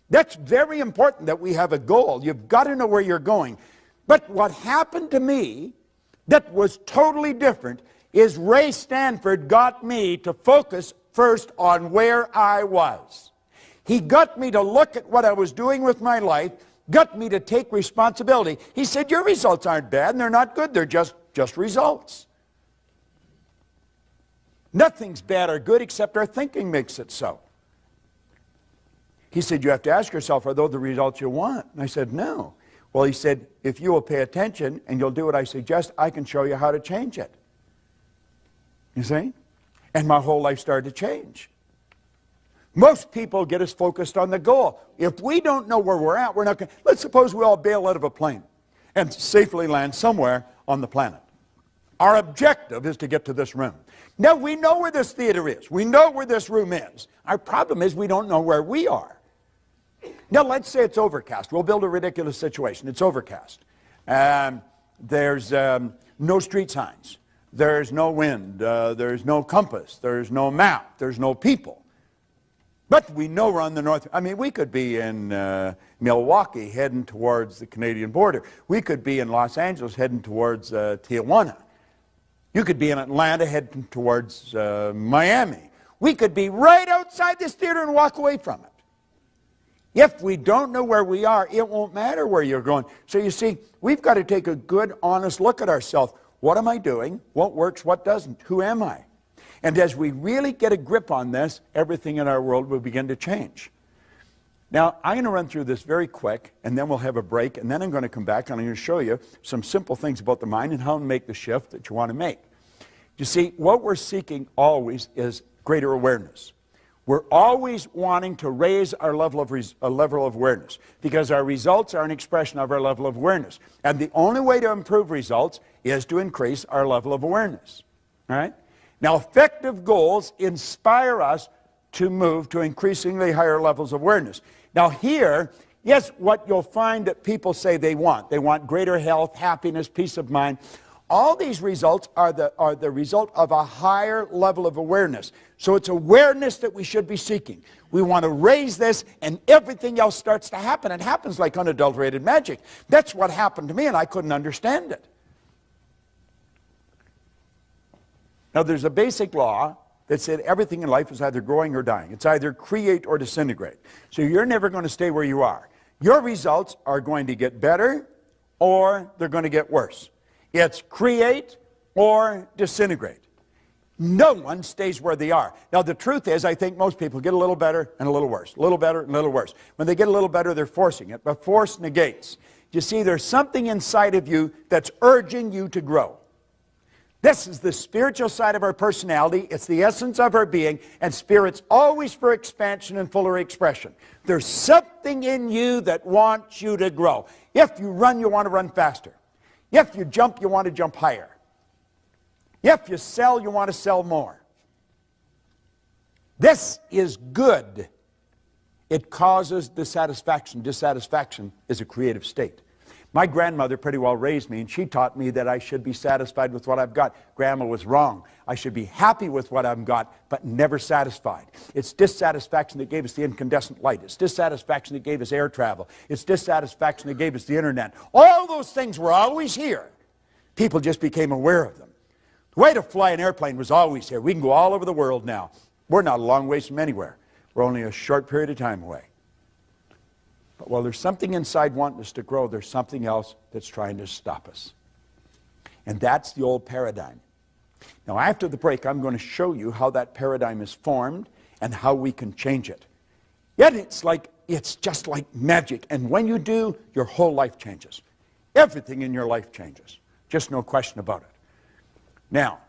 That's very important that we have a goal. You've got to know where you're going. But what happened to me that was totally different is Ray Stanford got me to focus first on where I was. He got me to look at what I was doing with my life, got me to take responsibility. He said, your results aren't bad and they're not good, they're just results. Nothing's bad or good except our thinking makes it so. He said, you have to ask yourself, are those the results you want? And I said, no. Well, he said, if you will pay attention and you'll do what I suggest, I can show you how to change it. You see? And my whole life started to change. Most people get us focused on the goal. If we don't know where we're at, we're not going to... Let's suppose we all bail out of a plane and safely land somewhere on the planet. Our objective is to get to this room. Now, we know where this theater is. We know where this room is. Our problem is we don't know where we are. Now, let's say it's overcast. We'll build a ridiculous situation. It's overcast. There's no street signs. There's no wind. There's no compass. There's no map. There's no people. But we know we're on the north. I mean, we could be in Milwaukee heading towards the Canadian border. We could be in Los Angeles heading towards Tijuana. You could be in Atlanta heading towards Miami. We could be right outside this theater and walk away from it. If we don't know where we are, it won't matter where you're going. So you see, we've got to take a good, honest look at ourselves. What am I doing? What works? What doesn't? Who am I? And as we really get a grip on this, everything in our world will begin to change. Now, I'm going to run through this very quick, and then we'll have a break, and then I'm going to come back and I'm going to show you some simple things about the mind and how to make the shift that you want to make. You see, what we're seeking always is greater awareness. We're always wanting to raise our level of awareness because our results are an expression of our level of awareness. And the only way to improve results is to increase our level of awareness. All right? Now, effective goals inspire us to move to increasingly higher levels of awareness. Now here, yes, what you'll find that people say they want. They want greater health, happiness, peace of mind. All these results are the result of a higher level of awareness. So it's awareness that we should be seeking. We want to raise this and everything else starts to happen. It happens like unadulterated magic. That's what happened to me and I couldn't understand it. Now there's a basic law that said everything in life is either growing or dying. It's either create or disintegrate. So you're never going to stay where you are. Your results are going to get better or they're going to get worse. It's create or disintegrate. No one stays where they are. Now the truth is, I think most people get a little better and a little worse. A little better and a little worse. When they get a little better, they're forcing it. But force negates. You see, there's something inside of you that's urging you to grow. This is the spiritual side of our personality. It's the essence of our being. And spirit's always for expansion and fuller expression. There's something in you that wants you to grow. If you run, you want to run faster. If you jump, you want to jump higher. If you sell, you want to sell more. This is good. It causes dissatisfaction. Dissatisfaction is a creative state. My grandmother pretty well raised me, and she taught me that I should be satisfied with what I've got. Grandma was wrong. I should be happy with what I've got, but never satisfied. It's dissatisfaction that gave us the incandescent light. It's dissatisfaction that gave us air travel. It's dissatisfaction that gave us the internet. All those things were always here. People just became aware of them. The way to fly an airplane was always here. We can go all over the world now. We're not a long ways from anywhere. We're only a short period of time away. But while there's something inside wanting us to grow, there's something else that's trying to stop us. And that's the old paradigm. Now, after the break, I'm going to show you how that paradigm is formed and how we can change it. Yet it's just like magic. And when you do, your whole life changes. Everything in your life changes. Just no question about it. Now,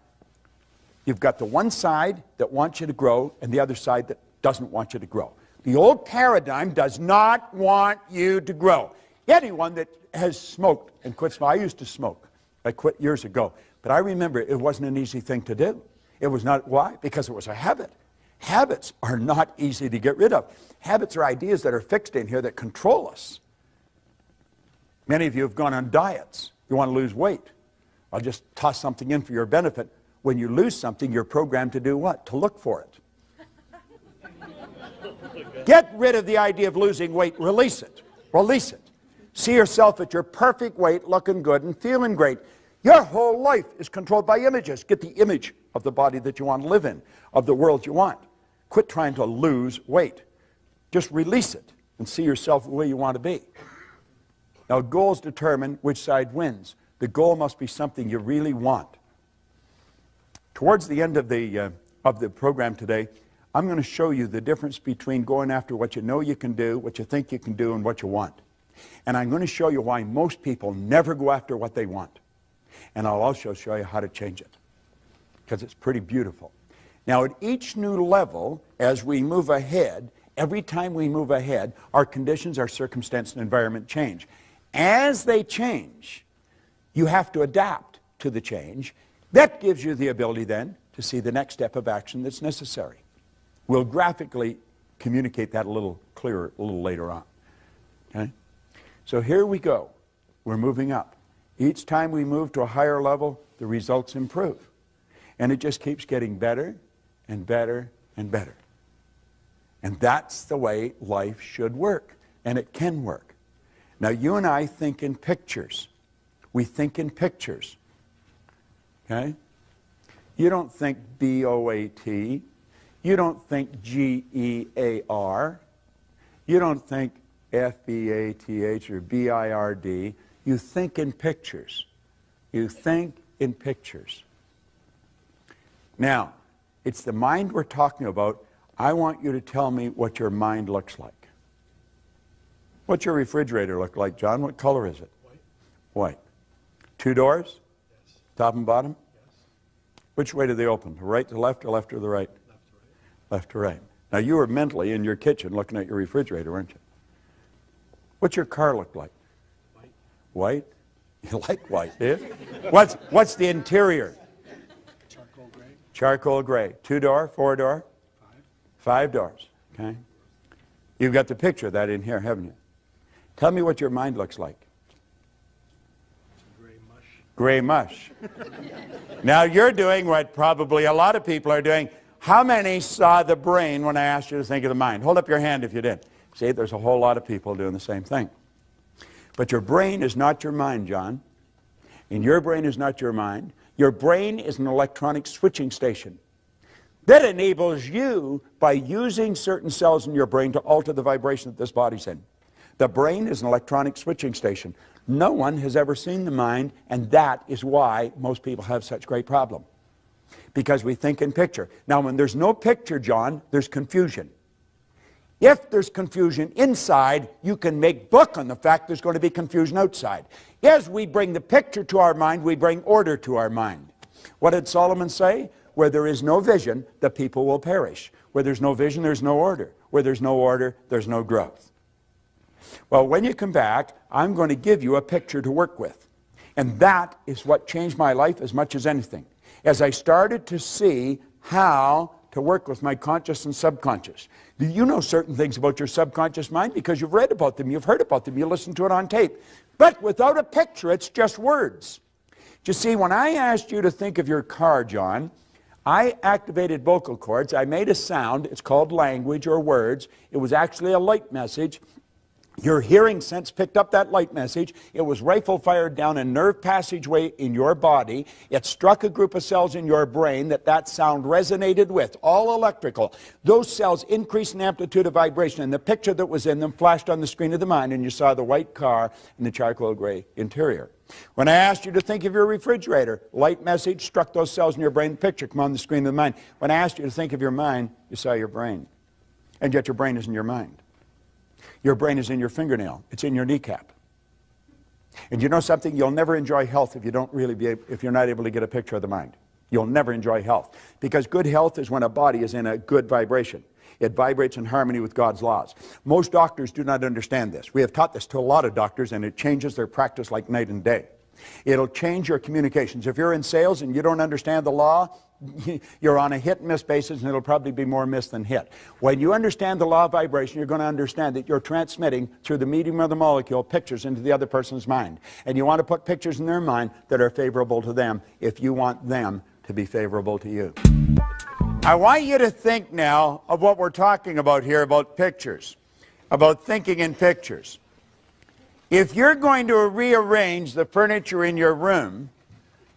you've got the one side that wants you to grow and the other side that doesn't want you to grow. The old paradigm does not want you to grow. Anyone that has smoked and quit smoking, I used to smoke. I quit years ago. But I remember it wasn't an easy thing to do. It was not. Why? Because it was a habit. Habits are not easy to get rid of. Habits are ideas that are fixed in here that control us. Many of you have gone on diets. You want to lose weight. I'll just toss something in for your benefit. When you lose something, you're programmed to do what? To look for it. Get rid of the idea of losing weight. Release it. Release it. See yourself at your perfect weight, looking good and feeling great. Your whole life is controlled by images. Get the image of the body that you want to live in, of the world you want. Quit trying to lose weight. Just release it and see yourself the way you want to be. Now, goals determine which side wins. The goal must be something you really want. Towards the end of the program today, I'm going to show you the difference between going after what you know you can do, what you think you can do, and what you want. And I'm going to show you why most people never go after what they want. And I'll also show you how to change it, because it's pretty beautiful. Now, at each new level, as we move ahead, every time we move ahead, our conditions, our circumstance, and environment change. As they change, you have to adapt to the change. That gives you the ability then to see the next step of action that's necessary. We'll graphically communicate that a little clearer a little later on. Okay? So here we go. We're moving up. Each time we move to a higher level, the results improve. And it just keeps getting better and better and better. And that's the way life should work. And it can work. Now, you and I think in pictures. We think in pictures. Okay? You don't think B-O-A-T. You don't think G-E-A-R. You don't think F-B-A-T-H or B-I-R-D. You think in pictures. You think in pictures. Now, it's the mind we're talking about. I want you to tell me what your mind looks like. What's your refrigerator look like, John? What color is it? White. White. 2 doors? Yes. Top and bottom? Yes. Which way do they open? The right to left or left to the right? Left to right. Left to right. Now, you were mentally in your kitchen looking at your refrigerator, weren't you? What's your car look like? White. White? You like white, do you? What's the interior? Charcoal gray. Charcoal gray. 2-door, 4-door? 5 doors. Okay. You've got the picture of that in here, haven't you? Tell me what your mind looks like. Gray mush. Gray mush. Now you're doing what probably a lot of people are doing. How many saw the brain when I asked you to think of the mind? Hold up your hand if you did. See, there's a whole lot of people doing the same thing. But your brain is not your mind, John. And your brain is not your mind. Your brain is an electronic switching station that enables you by using certain cells in your brain to alter the vibration that this body's in. The brain is an electronic switching station. No one has ever seen the mind, and that is why most people have such great problem. Because we think in picture. Now, when there's no picture, John, there's confusion. If there's confusion inside, you can make book on the fact there's going to be confusion outside. As we bring the picture to our mind, we bring order to our mind. What did Solomon say? Where there is no vision, the people will perish. Where there's no vision, there's no order. Where there's no order, there's no growth. Well, when you come back, I'm going to give you a picture to work with. And that is what changed my life as much as anything. As I started to see how to work with my conscious and subconscious. Do you know certain things about your subconscious mind? Because you've read about them, you've heard about them, you listened to it on tape. But without a picture, it's just words. You see, when I asked you to think of your car, John, I activated vocal cords. I made a sound. It's called language or words. It was actually a light message. Your hearing sense picked up that light message. It was rifle fired down a nerve passageway in your body. It struck a group of cells in your brain that sound resonated with, all electrical. Those cells increased in amplitude of vibration, and the picture that was in them flashed on the screen of the mind, and you saw the white car and the charcoal gray interior. When I asked you to think of your refrigerator, light message struck those cells in your brain, picture come on the screen of the mind. When I asked you to think of your mind, you saw your brain. And yet your brain isn't your mind. Your brain is in your fingernail. It's in your kneecap. And you know something? You'll never enjoy health if you're not able to get a picture of the mind. You'll never enjoy health. Because good health is when a body is in a good vibration. It vibrates in harmony with God's laws. Most doctors do not understand this. We have taught this to a lot of doctors, and it changes their practice like night and day. It'll change your communications. If you're in sales and you don't understand the law, you're on a hit-and-miss basis, and it'll probably be more miss than hit. When you understand the law of vibration, you're going to understand that you're transmitting through the medium of the molecule pictures into the other person's mind. And you want to put pictures in their mind that are favorable to them if you want them to be favorable to you. I want you to think now of what we're talking about here, about pictures, about thinking in pictures. If you're going to rearrange the furniture in your room,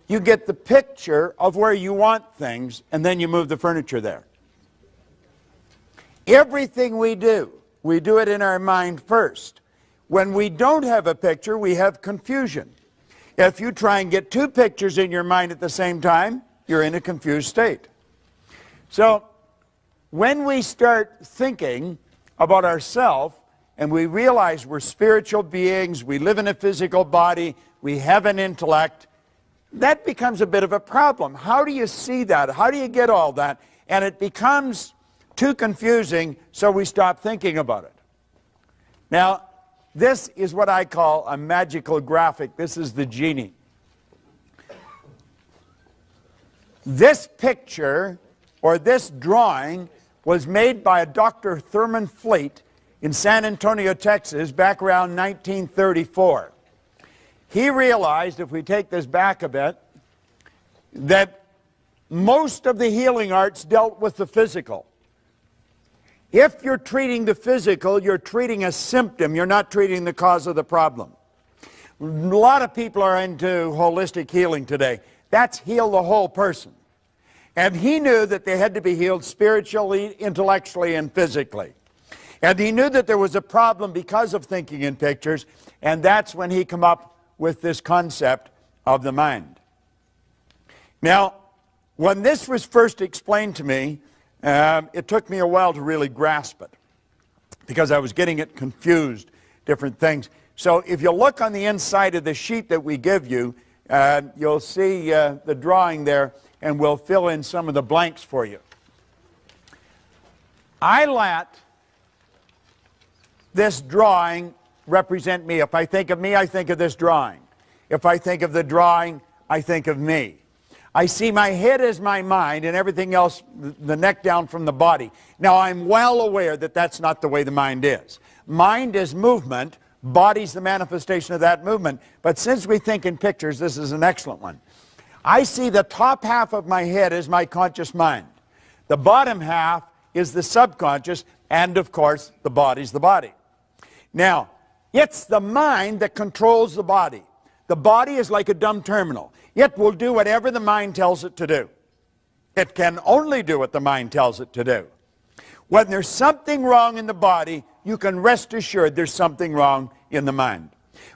you get the picture of where you want things, and then you move the furniture there. Everything we do it in our mind first. When we don't have a picture, we have confusion. If you try and get two pictures in your mind at the same time, you're in a confused state. So, when we start thinking about ourselves, and we realize we're spiritual beings, we live in a physical body, we have an intellect, that becomes a bit of a problem. How do you see that? How do you get all that? And it becomes too confusing, so we stop thinking about it. Now, this is what I call a magical graphic. This is the genie. This picture, or this drawing, was made by a Dr. Thurman Fleet in San Antonio, Texas, back around 1934. He realized, if we take this back a bit, that most of the healing arts dealt with the physical. If you're treating the physical, you're treating a symptom. You're not treating the cause of the problem. A lot of people are into holistic healing today. That's heal the whole person. And he knew that they had to be healed spiritually, intellectually, and physically. And he knew that there was a problem because of thinking in pictures, and that's when he came up with this concept of the mind. Now, when this was first explained to me, it took me a while to really grasp it, because I was getting it confused, different things. So if you look on the inside of the sheet that we give you, you'll see the drawing there, and we'll fill in some of the blanks for you. I let this drawing represent me. If I think of me, I think of this drawing. If I think of the drawing, I think of me. I see my head as my mind, and everything else, the neck down from the body. Now, I'm well aware that that's not the way the mind is. Mind is movement, body's the manifestation of that movement. But since we think in pictures, this is an excellent one. I see the top half of my head as my conscious mind. The bottom half is the subconscious, and of course, the body's the body. Now, it's the mind that controls the body. The body is like a dumb terminal. It will do whatever the mind tells it to do. It can only do what the mind tells it to do. When there's something wrong in the body, you can rest assured there's something wrong in the mind.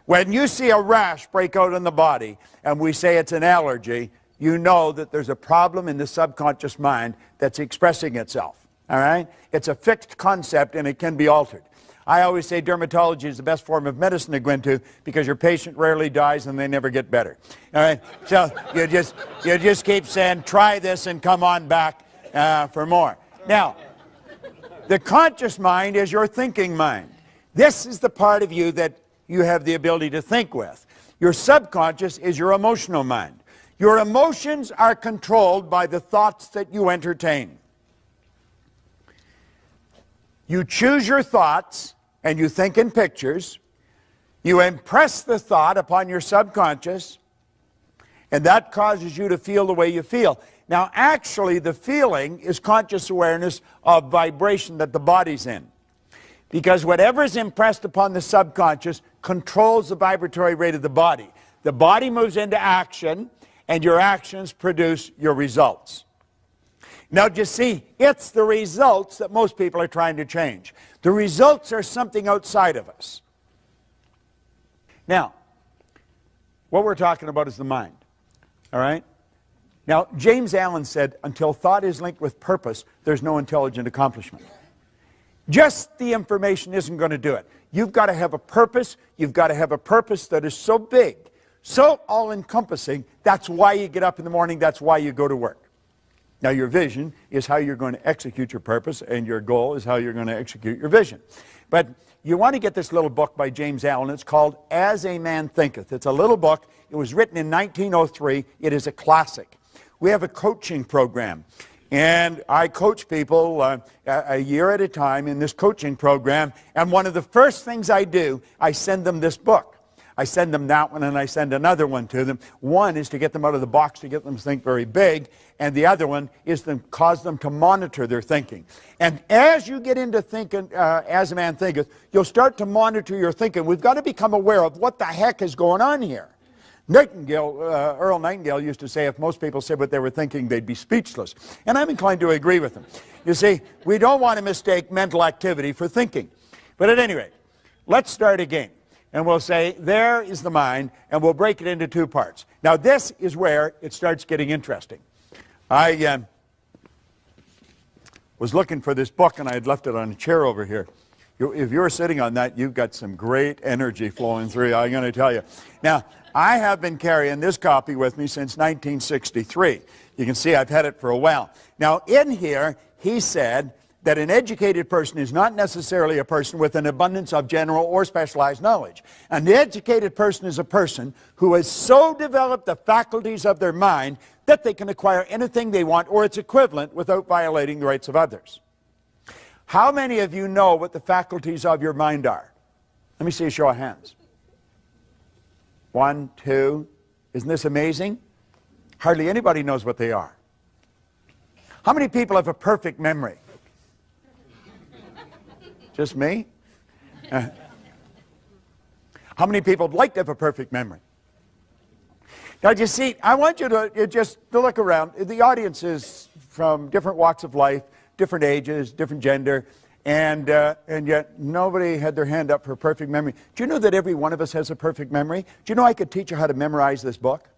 When you see a rash break out in the body, and we say it's an allergy, you know that there's a problem in the subconscious mind that's expressing itself. All right? It's a fixed concept, and it can be altered. I always say dermatology is the best form of medicine to go into, because your patient rarely dies and they never get better. All right? So you just keep saying, try this and come on back for more. Now, the conscious mind is your thinking mind. This is the part of you that you have the ability to think with. Your subconscious is your emotional mind. Your emotions are controlled by the thoughts that you entertain. You choose your thoughts, and you think in pictures. You impress the thought upon your subconscious, and that causes you to feel the way you feel. Now, actually, the feeling is conscious awareness of vibration that the body's in. Because whatever is impressed upon the subconscious controls the vibratory rate of the body. The body moves into action, and your actions produce your results. Now, do you see, it's the results that most people are trying to change. The results are something outside of us. Now, what we're talking about is the mind, all right? Now, James Allen said, until thought is linked with purpose, there's no intelligent accomplishment. Just the information isn't going to do it. You've got to have a purpose. You've got to have a purpose that is so big, so all-encompassing. That's why you get up in the morning. That's why you go to work. Now, your vision is how you're going to execute your purpose, and your goal is how you're going to execute your vision. But you want to get this little book by James Allen. It's called As a Man Thinketh. It's a little book. It was written in 1903. It is a classic. We have a coaching program, and I coach people a year at a time in this coaching program, and one of the first things I do, I send them this book. I send them that one, and I send another one to them. One is to get them out of the box, to get them to think very big, and the other one is to cause them to monitor their thinking. And as you get into thinking, as a man thinketh, you'll start to monitor your thinking. We've got to become aware of what the heck is going on here. Earl Nightingale used to say if most people said what they were thinking, they'd be speechless. And I'm inclined to agree with him. You see, we don't want to mistake mental activity for thinking. But at any rate, let's start again. And we'll say, there is the mind, and we'll break it into two parts. Now, this is where it starts getting interesting. I was looking for this book, and I had left it on a chair over here. If you're sitting on that, you've got some great energy flowing through, I'm going to tell you. Now, I have been carrying this copy with me since 1963. You can see I've had it for a while. Now, in here, he said that an educated person is not necessarily a person with an abundance of general or specialized knowledge. An educated person is a person who has so developed the faculties of their mind that they can acquire anything they want or its equivalent without violating the rights of others. How many of you know what the faculties of your mind are? Let me see a show of hands. 1, 2. Isn't this amazing? Hardly anybody knows what they are. How many people have a perfect memory? Just me? How many people would like to have a perfect memory? Now, you see, I want you to just look around. The audience is from different walks of life, different ages, different gender, and yet nobody had their hand up for a perfect memory. Do you know that every one of us has a perfect memory? Do you know I could teach you how to memorize this book?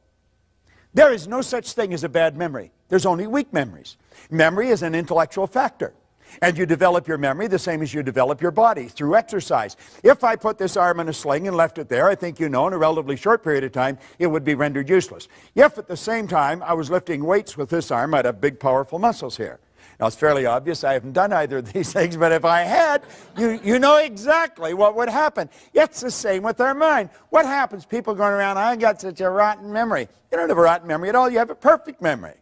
There is no such thing as a bad memory. There's only weak memories. Memory is an intellectual factor. And you develop your memory the same as you develop your body, through exercise. If I put this arm in a sling and left it there, I think you know in a relatively short period of time, it would be rendered useless. If at the same time I was lifting weights with this arm, I'd have big, powerful muscles here. Now, it's fairly obvious I haven't done either of these things, but if I had, you know exactly what would happen. It's the same with our mind. What happens? People going around, I got such a rotten memory. You don't have a rotten memory at all. You have a perfect memory.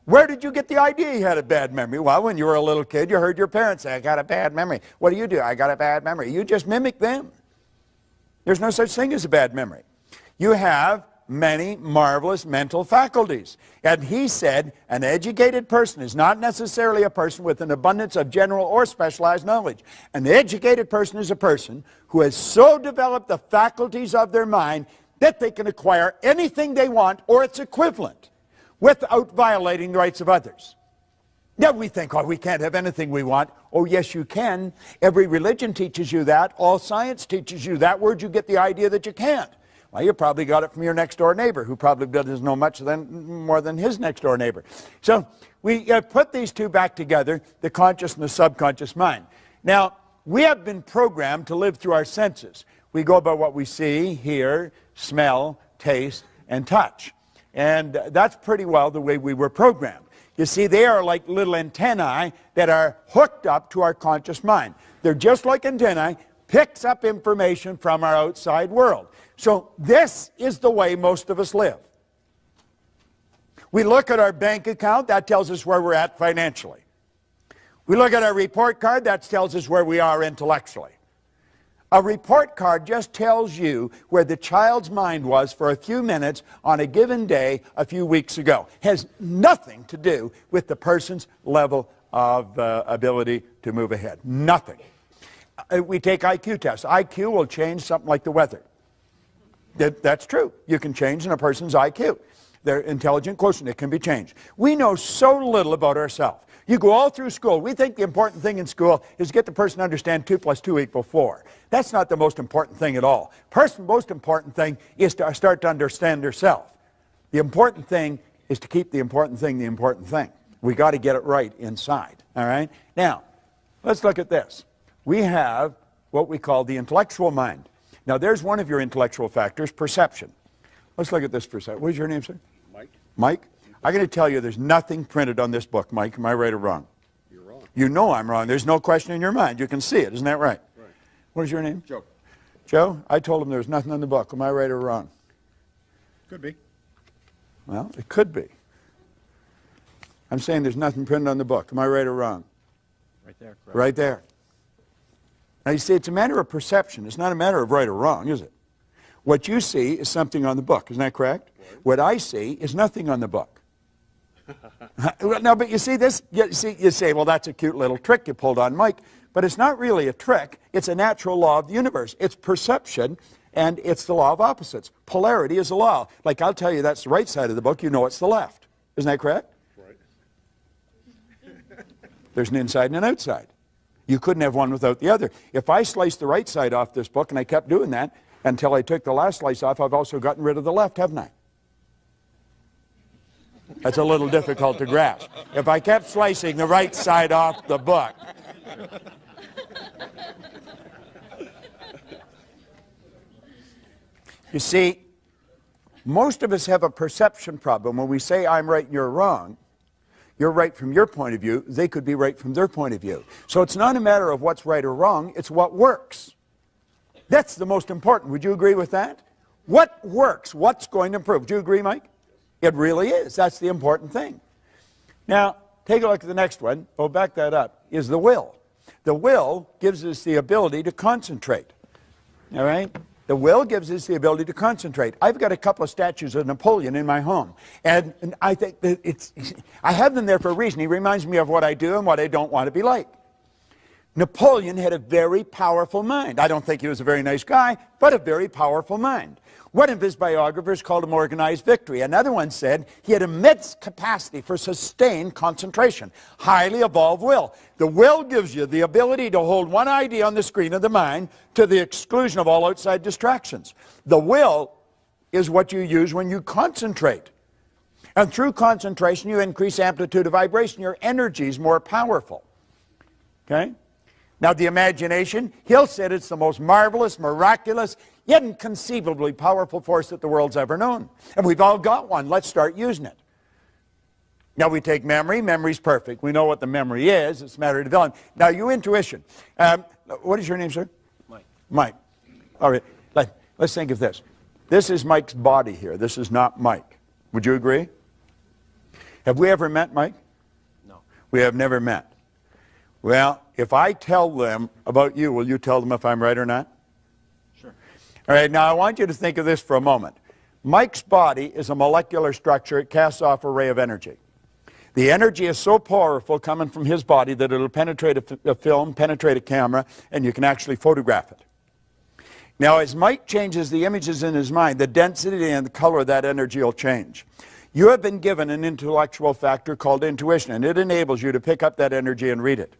Where did you get the idea you had a bad memory? Well, when you were a little kid, you heard your parents say, I got a bad memory. What do? I got a bad memory. You just mimic them. There's no such thing as a bad memory. You have many marvelous mental faculties. And he said, an educated person is not necessarily a person with an abundance of general or specialized knowledge. An educated person is a person who has so developed the faculties of their mind that they can acquire anything they want or its equivalent without violating the rights of others. Now we think, oh, we can't have anything we want. Oh, yes, you can. Every religion teaches you that. All science teaches you that. Where'd you get the idea that you can't? Well, you probably got it from your next-door neighbor, who probably doesn't know much more than his next-door neighbor. So we put these two back together, the conscious and the subconscious mind. Now, we have been programmed to live through our senses. We go by what we see, hear, smell, taste, and touch. And that's pretty well the way we were programmed. You see, they are like little antennae that are hooked up to our conscious mind. They're just like antennae, picks up information from our outside world. So this is the way most of us live. We look at our bank account, that tells us where we're at financially. We look at our report card, that tells us where we are intellectually. A report card just tells you where the child's mind was for a few minutes on a given day a few weeks ago. Has nothing to do with the person's level of ability to move ahead. Nothing. We take IQ tests. IQ will change something like the weather. That's true. You can change in a person's IQ. Their intelligent quotient, it can be changed. We know so little about ourselves. You go all through school. We think the important thing in school is get the person to understand 2 + 2 = 4. That's not the most important thing at all. Most important thing is to start to understand yourself. The important thing is to keep the important thing the important thing. We got to get it right inside. All right? Now, let's look at this. We have what we call the intellectual mind. Now, there's one of your intellectual factors, perception. Let's look at this for a second. What is your name, sir? Mike. Mike? I'm going to tell you there's nothing printed on this book, Mike. Am I right or wrong? You're wrong. You know I'm wrong. There's no question in your mind. You can see it. Isn't that right? Right. What is your name? Joe. Joe? I told him there was nothing in the book. Am I right or wrong? Could be. Well, it could be. I'm saying there's nothing printed on the book. Am I right or wrong? Right there. Correct. Right there. Now, you see, it's a matter of perception. It's not a matter of right or wrong, is it? What you see is something on the book. Isn't that correct? Right. What I see is nothing on the book. No, but you see this? You say, well, that's a cute little trick you pulled on Mike. But it's not really a trick. It's a natural law of the universe. It's perception, and it's the law of opposites. Polarity is a law. Like, I'll tell you that's the right side of the book. You know it's the left. Isn't that correct? Right. There's an inside and an outside. You couldn't have one without the other. If I sliced the right side off this book, and I kept doing that until I took the last slice off, I've also gotten rid of the left, haven't I? That's a little difficult to grasp. If I kept slicing the right side off the book. You see, most of us have a perception problem. When we say I'm right and you're wrong, you're right from your point of view, they could be right from their point of view. So it's not a matter of what's right or wrong, it's what works. That's the most important. Would you agree with that? What works? What's going to improve? Do you agree, Mike? It really is. That's the important thing. Now, take a look at the next one. Oh, back that up. Is the will. The will gives us the ability to concentrate. All right? The will gives us the ability to concentrate. I've got a couple of statues of Napoleon in my home. And I think that I have them there for a reason. He reminds me of what I do and what I don't want to be like. Napoleon had a very powerful mind. I don't think he was a very nice guy, but a very powerful mind. One of his biographers called him organized victory. Another one said he had immense capacity for sustained concentration, highly evolved will. The will gives you the ability to hold one idea on the screen of the mind to the exclusion of all outside distractions. The will is what you use when you concentrate. And through concentration, you increase amplitude of vibration. Your energy is more powerful. Okay? Now, the imagination, he'll say it's the most marvelous, miraculous, yet inconceivably powerful force that the world's ever known. And we've all got one. Let's start using it. Now, we take memory. Memory's perfect. We know what the memory is. It's a matter of development. Now, your intuition. What is your name, sir? Mike. Mike. All right. Let's think of this. This is Mike's body here. This is not Mike. Would you agree? Have we ever met, Mike? No. We have never met. Well, if I tell them about you, will you tell them if I'm right or not? Sure. All right, now I want you to think of this for a moment. Mike's body is a molecular structure. It casts off a ray of energy. The energy is so powerful coming from his body that it'll penetrate a film, penetrate a camera, and you can actually photograph it. Now, as Mike changes the images in his mind, the density and the color of that energy will change. You have been given an intellectual factor called intuition, and it enables you to pick up that energy and read it.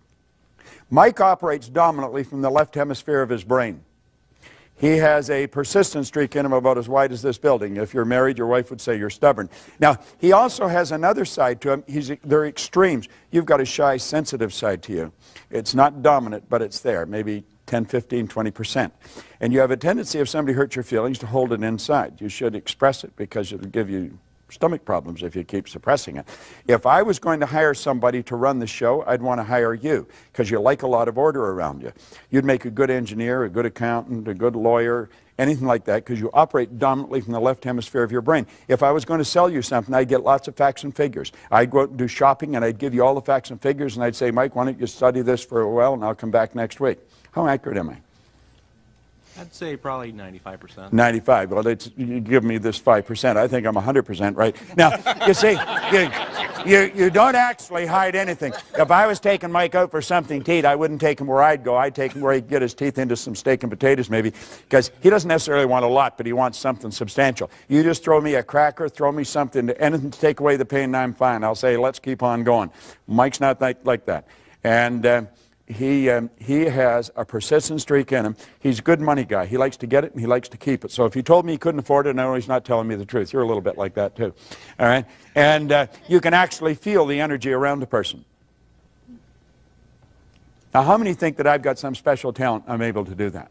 Mike operates dominantly from the left hemisphere of his brain. He has a persistent streak in him about as wide as this building. If you're married, your wife would say you're stubborn. Now, he also has another side to him. They're extremes. You've got a shy, sensitive side to you. It's not dominant, but it's there, maybe 10, 15, 20%. And you have a tendency, if somebody hurts your feelings, to hold it inside. You should express it because it'll give you stomach problems if you keep suppressing it. If I was going to hire somebody to run the show, I'd want to hire you because you like a lot of order around you. You'd make a good engineer, a good accountant, a good lawyer, anything like that because you operate dominantly from the left hemisphere of your brain. If I was going to sell you something, I'd get lots of facts and figures. I'd go out and do shopping and I'd give you all the facts and figures and I'd say, Mike, why don't you study this for a while and I'll come back next week. How accurate am I? I'd say probably 95%. 95. Well, you give me this 5%. I think I'm 100% right. Now, you see, you don't actually hide anything. If I was taking Mike out for something to eat, I wouldn't take him where I'd go. I'd take him where he'd get his teeth into some steak and potatoes maybe, because he doesn't necessarily want a lot, but he wants something substantial. You just throw me a cracker, throw me something, anything to take away the pain, and I'm fine. I'll say, let's keep on going. Mike's not like that. And he has a persistent streak in him. He's a good money guy. He likes to get it and he likes to keep it. So if he told me he couldn't afford it, no, he's not telling me the truth. You're a little bit like that too. All right? And you can actually feel the energy around a person. Now, how many think that I've got some special talent? I'm able to do that.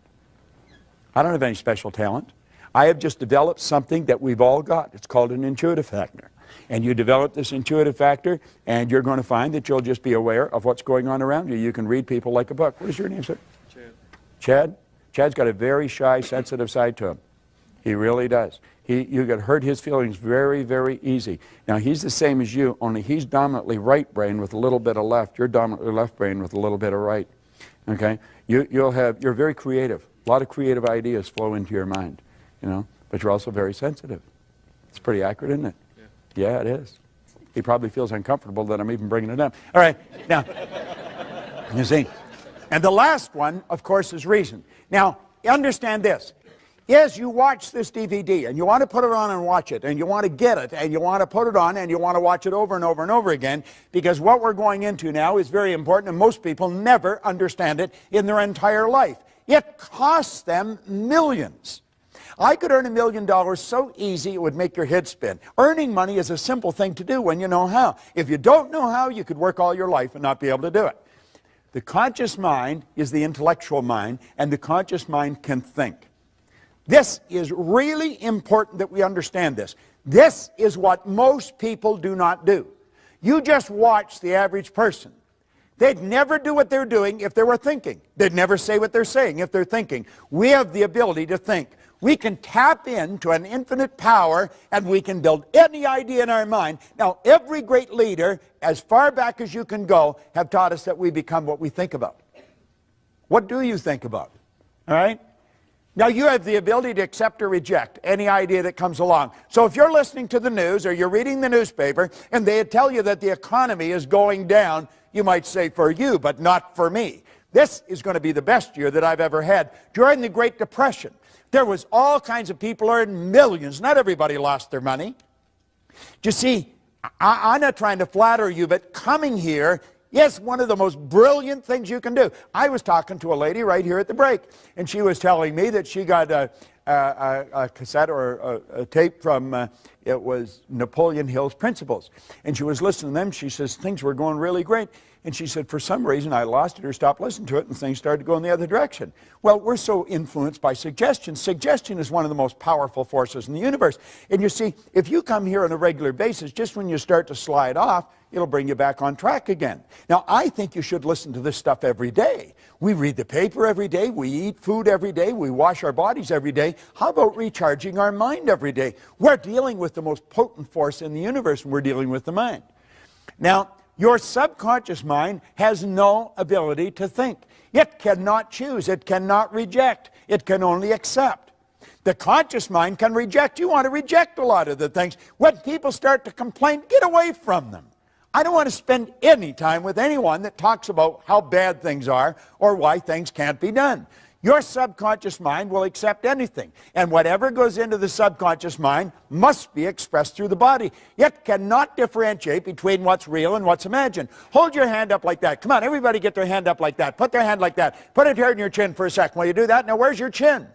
I don't have any special talent. I have just developed something that we've all got. It's called an intuitive factor. And you develop this intuitive factor, and you're going to find that you'll just be aware of what's going on around you. You can read people like a book. What is your name, sir? Chad. Chad? Chad's got a very shy, sensitive side to him. He really does. You can hurt his feelings very, very easy. Now, he's the same as you, only he's dominantly right brain with a little bit of left. You're dominantly left brain with a little bit of right. Okay? You're very creative. A lot of creative ideas flow into your mind, you know, but you're also very sensitive. It's pretty accurate, isn't it? Yeah, it is. He probably feels uncomfortable that I'm even bringing it up. All right, now, you see. And the last one, of course, is reason. Now, understand this. Yes, you watch this DVD, and you want to put it on and watch it, and you want to get it, and you want to put it on, and you want to watch it over and over and over again, because what we're going into now is very important, and most people never understand it in their entire life. It costs them millions. I could earn $1 million so easy it would make your head spin. Earning money is a simple thing to do when you know how. If you don't know how, you could work all your life and not be able to do it. The conscious mind is the intellectual mind, and the conscious mind can think. This is really important that we understand this. This is what most people do not do. You just watch the average person. They'd never do what they're doing if they were thinking. They'd never say what they're saying if they're thinking. We have the ability to think. We can tap into an infinite power, and we can build any idea in our mind. Now, every great leader, as far back as you can go, have taught us that we become what we think about. What do you think about? All right? Now, you have the ability to accept or reject any idea that comes along. So if you're listening to the news or you're reading the newspaper and they tell you that the economy is going down, you might say, for you, but not for me. This is going to be the best year that I've ever had. During the Great Depression, there was all kinds of people earning millions. Not everybody lost their money. You see, I'm not trying to flatter you, but coming here is one of the most brilliant things you can do. I was talking to a lady right here at the break, and she was telling me that she got a cassette or a tape from, it was Napoleon Hill's Principles. And she was listening to them. She says, things were going really great. And she said, for some reason, I lost it or stopped listening to it, and things started to go in the other direction. Well, we're so influenced by suggestion. Suggestion is one of the most powerful forces in the universe. And you see, if you come here on a regular basis, just when you start to slide off, it'll bring you back on track again. Now, I think you should listen to this stuff every day. We read the paper every day. We eat food every day. We wash our bodies every day. How about recharging our mind every day? We're dealing with the most potent force in the universe, and we're dealing with the mind. Now, your subconscious mind has no ability to think. It cannot choose. It cannot reject. It can only accept. The conscious mind can reject. You want to reject a lot of the things. When people start to complain, get away from them. I don't want to spend any time with anyone that talks about how bad things are or why things can't be done. Your subconscious mind will accept anything, and whatever goes into the subconscious mind must be expressed through the body. It cannot differentiate between what's real and what's imagined. Hold your hand up like that. Come on, everybody get their hand up like that. Put their hand like that. Put it here in your chin for a second. Will you do that? Now, where's your chin?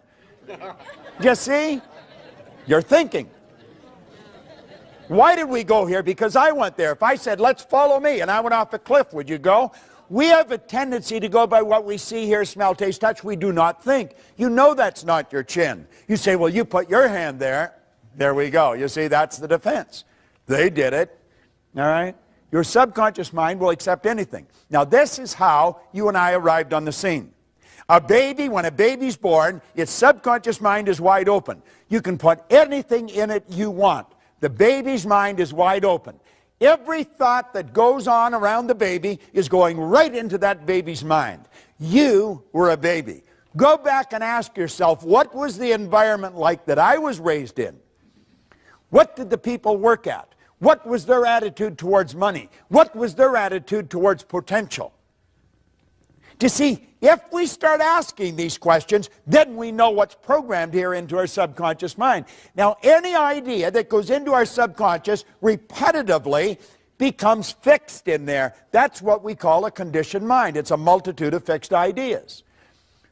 You see? You're thinking. Why did we go here? Because I went there. If I said, let's follow me, and I went off a cliff, would you go? We have a tendency to go by what we see, hear, smell, taste, touch. We do not think. You know that's not your chin. You say, well, you put your hand there. There we go. You see, that's the defense. They did it. All right? Your subconscious mind will accept anything. Now, this is how you and I arrived on the scene. A baby, when a baby's born, its subconscious mind is wide open. You can put anything in it you want. The baby's mind is wide open. Every thought that goes on around the baby is going right into that baby's mind. You were a baby. Go back and ask yourself, what was the environment like that I was raised in? What did the people work at? What was their attitude towards money? What was their attitude towards potential? You see, if we start asking these questions, then we know what's programmed here into our subconscious mind. Now, any idea that goes into our subconscious repetitively becomes fixed in there. That's what we call a conditioned mind. It's a multitude of fixed ideas.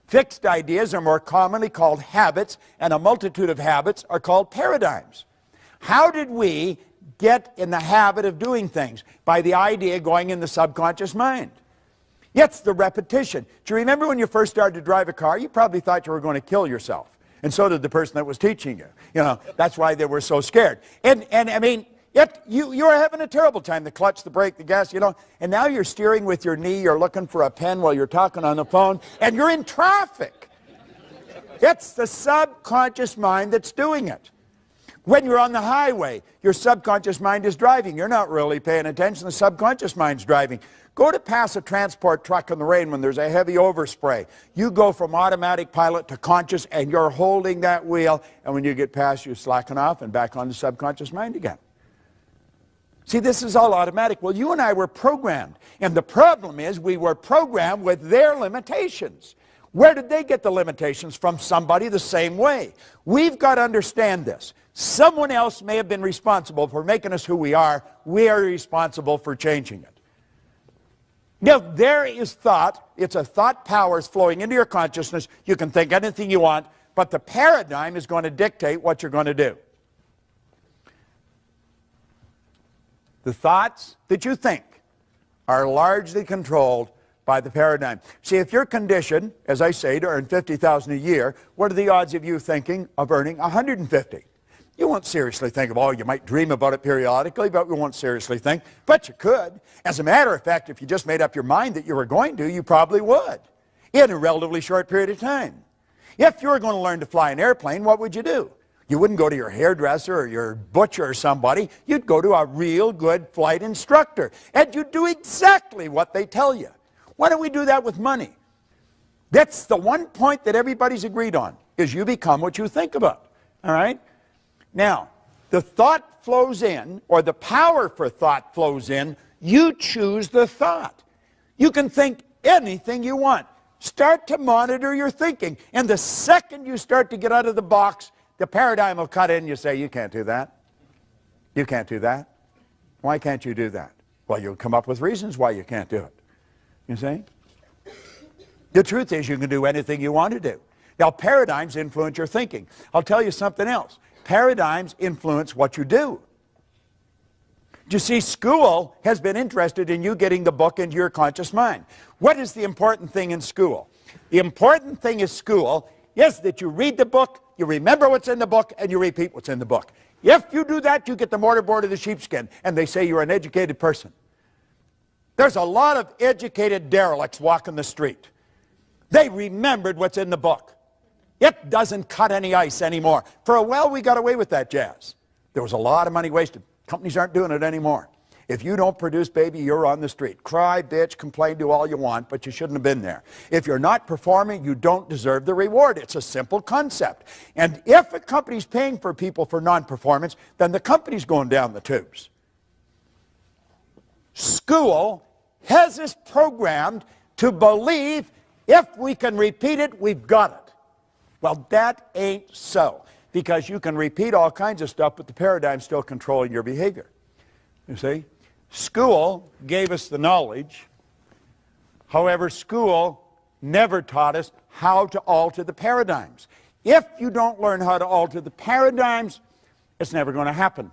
Fixed ideas are more commonly called habits, and a multitude of habits are called paradigms. How did we get in the habit of doing things? By the idea going in the subconscious mind. It's the repetition. Do you remember when you first started to drive a car? You probably thought you were going to kill yourself. And so did the person that was teaching you. You know, that's why they were so scared. And I mean, yet you were having a terrible time. The clutch, the brake, the gas, you know. And now you're steering with your knee. You're looking for a pen while you're talking on the phone. And you're in traffic. It's the subconscious mind that's doing it. When you're on the highway, your subconscious mind is driving. You're not really paying attention. The subconscious mind's driving. Go to pass a transport truck in the rain when there's a heavy overspray. You go from automatic pilot to conscious, and you're holding that wheel. And when you get past, you slacken off and back on the subconscious mind again. See, this is all automatic. Well, you and I were programmed. And the problem is we were programmed with their limitations. Where did they get the limitations? From somebody the same way. We've got to understand this. Someone else may have been responsible for making us who we are. We are responsible for changing it. Now, there is thought. It's a thought powers flowing into your consciousness. You can think anything you want, but the paradigm is going to dictate what you're going to do. The thoughts that you think are largely controlled by the paradigm. See, if you're conditioned, as I say, to earn $50,000 a year, what are the odds of you thinking of earning $150,000? You won't seriously think of, oh, you might dream about it periodically, but you won't seriously think. But you could. As a matter of fact, if you just made up your mind that you were going to, you probably would in a relatively short period of time. If you were going to learn to fly an airplane, what would you do? You wouldn't go to your hairdresser or your butcher or somebody. You'd go to a real good flight instructor, and you'd do exactly what they tell you. Why don't we do that with money? That's the one point that everybody's agreed on, is you become what you think about. All right? Now, the thought flows in, or the power for thought flows in. You choose the thought. You can think anything you want. Start to monitor your thinking. And the second you start to get out of the box, the paradigm will cut in. You say, you can't do that. You can't do that. Why can't you do that? Well, you'll come up with reasons why you can't do it. You see? The truth is you can do anything you want to do. Now, paradigms influence your thinking. I'll tell you something else. Paradigms influence what you do. You see, school has been interested in you getting the book into your conscious mind. What is the important thing in school? The important thing in school is that you read the book, you remember what's in the book, and you repeat what's in the book. If you do that, you get the mortarboard of the sheepskin, and they say you're an educated person. There's a lot of educated derelicts walking the street. They remembered what's in the book. It doesn't cut any ice anymore. For a while, we got away with that jazz. There was a lot of money wasted. Companies aren't doing it anymore. If you don't produce, baby, you're on the street. Cry, bitch, complain, do all you want, but you shouldn't have been there. If you're not performing, you don't deserve the reward. It's a simple concept. And if a company's paying for people for non-performance, then the company's going down the tubes. School has us programmed to believe if we can repeat it, we've got it. Well, that ain't so, because you can repeat all kinds of stuff, but the paradigm's still controlling your behavior. You see? School gave us the knowledge. However, school never taught us how to alter the paradigms. If you don't learn how to alter the paradigms, it's never going to happen.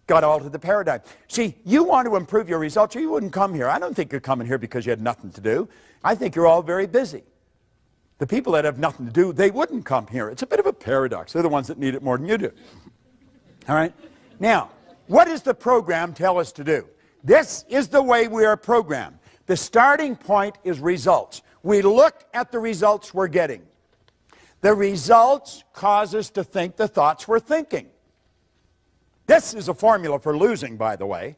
Got to alter the paradigm. See, you want to improve your results, or you wouldn't come here. I don't think you're coming here because you had nothing to do. I think you're all very busy. The people that have nothing to do, they wouldn't come here. It's a bit of a paradox. They're the ones that need it more than you do. All right? Now, what does the program tell us to do? This is the way we are programmed. The starting point is results. We look at the results we're getting. The results cause us to think the thoughts we're thinking. This is a formula for losing, by the way.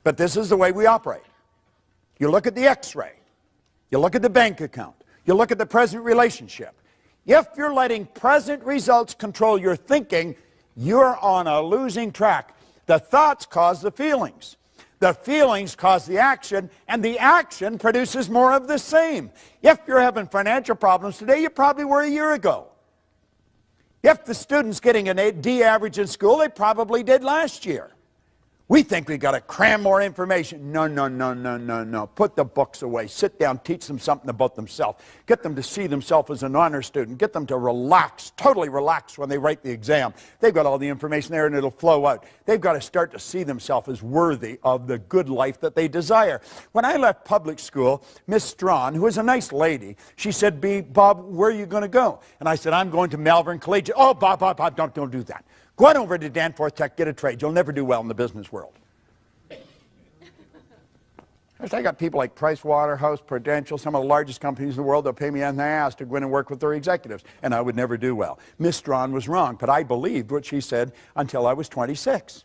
But this is the way we operate. You look at the x-ray. You look at the bank account. You look at the present relationship. If you're letting present results control your thinking, you're on a losing track. The thoughts cause the feelings. The feelings cause the action, and the action produces more of the same. If you're having financial problems today, you probably were a year ago. If the student's getting an D average in school, they probably did last year. We think we've got to cram more information. No, no, no, no, no, no. Put the books away. Sit down, teach them something about themselves. Get them to see themselves as an honor student. Get them to relax, totally relax when they write the exam. They've got all the information there and it'll flow out. They've got to start to see themselves as worthy of the good life that they desire. When I left public school, Miss Strawn, who was a nice lady, she said, Bob, where are you going to go? And I said, I'm going to Malvern Collegiate. Oh, Bob, don't do that. Go on over to Danforth Tech, get a trade. You'll never do well in the business world. I got people like Price Waterhouse, Prudential, some of the largest companies in the world. They'll pay me on the ass to go in and work with their executives, and I would never do well. Miss Strawn was wrong, but I believed what she said until I was 26.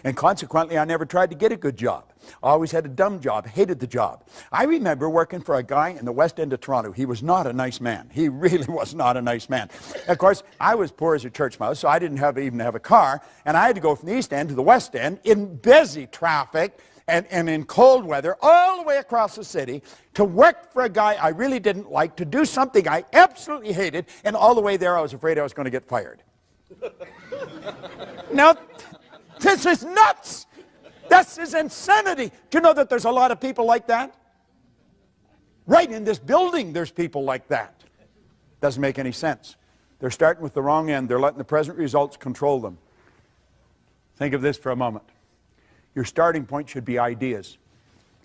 And consequently, I never tried to get a good job. I always had a dumb job, hated the job. I remember working for a guy in the West End of Toronto. He was not a nice man. He really was not a nice man. Of course, I was poor as a church mouse, so I didn't even have a car, and I had to go from the East End to the West End in busy traffic and in cold weather all the way across the city to work for a guy I really didn't like, to do something I absolutely hated, and all the way there I was afraid I was going to get fired. Now, this is nuts. This is insanity. Do you know that there's a lot of people like that? Right in this building, there's people like that. Doesn't make any sense. They're starting with the wrong end. They're letting the present results control them. Think of this for a moment. Your starting point should be ideas.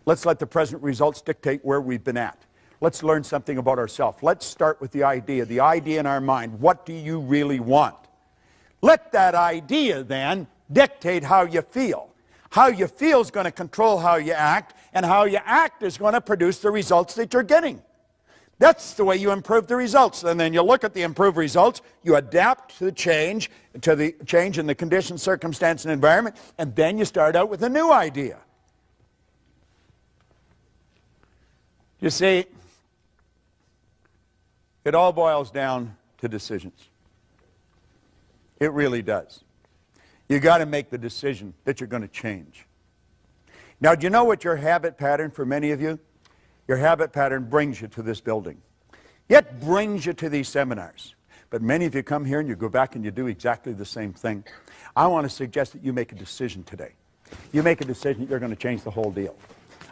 Let's let the present results dictate where we've been at. Let's learn something about ourselves. Let's start with the idea in our mind. What do you really want? Let that idea then dictate how you feel. How you feel is going to control how you act, and how you act is going to produce the results that you're getting. That's the way you improve the results. And then you look at the improved results, you adapt to the change in the conditions, circumstance, and environment, and then you start out with a new idea. You see, it all boils down to decisions. It really does. You got to make the decision that you're going to change. Now, do you know what your habit pattern for many of you? Your habit pattern brings you to this building. It brings you to these seminars. But many of you come here and you go back and you do exactly the same thing. I want to suggest that you make a decision today. You make a decision that you're going to change the whole deal.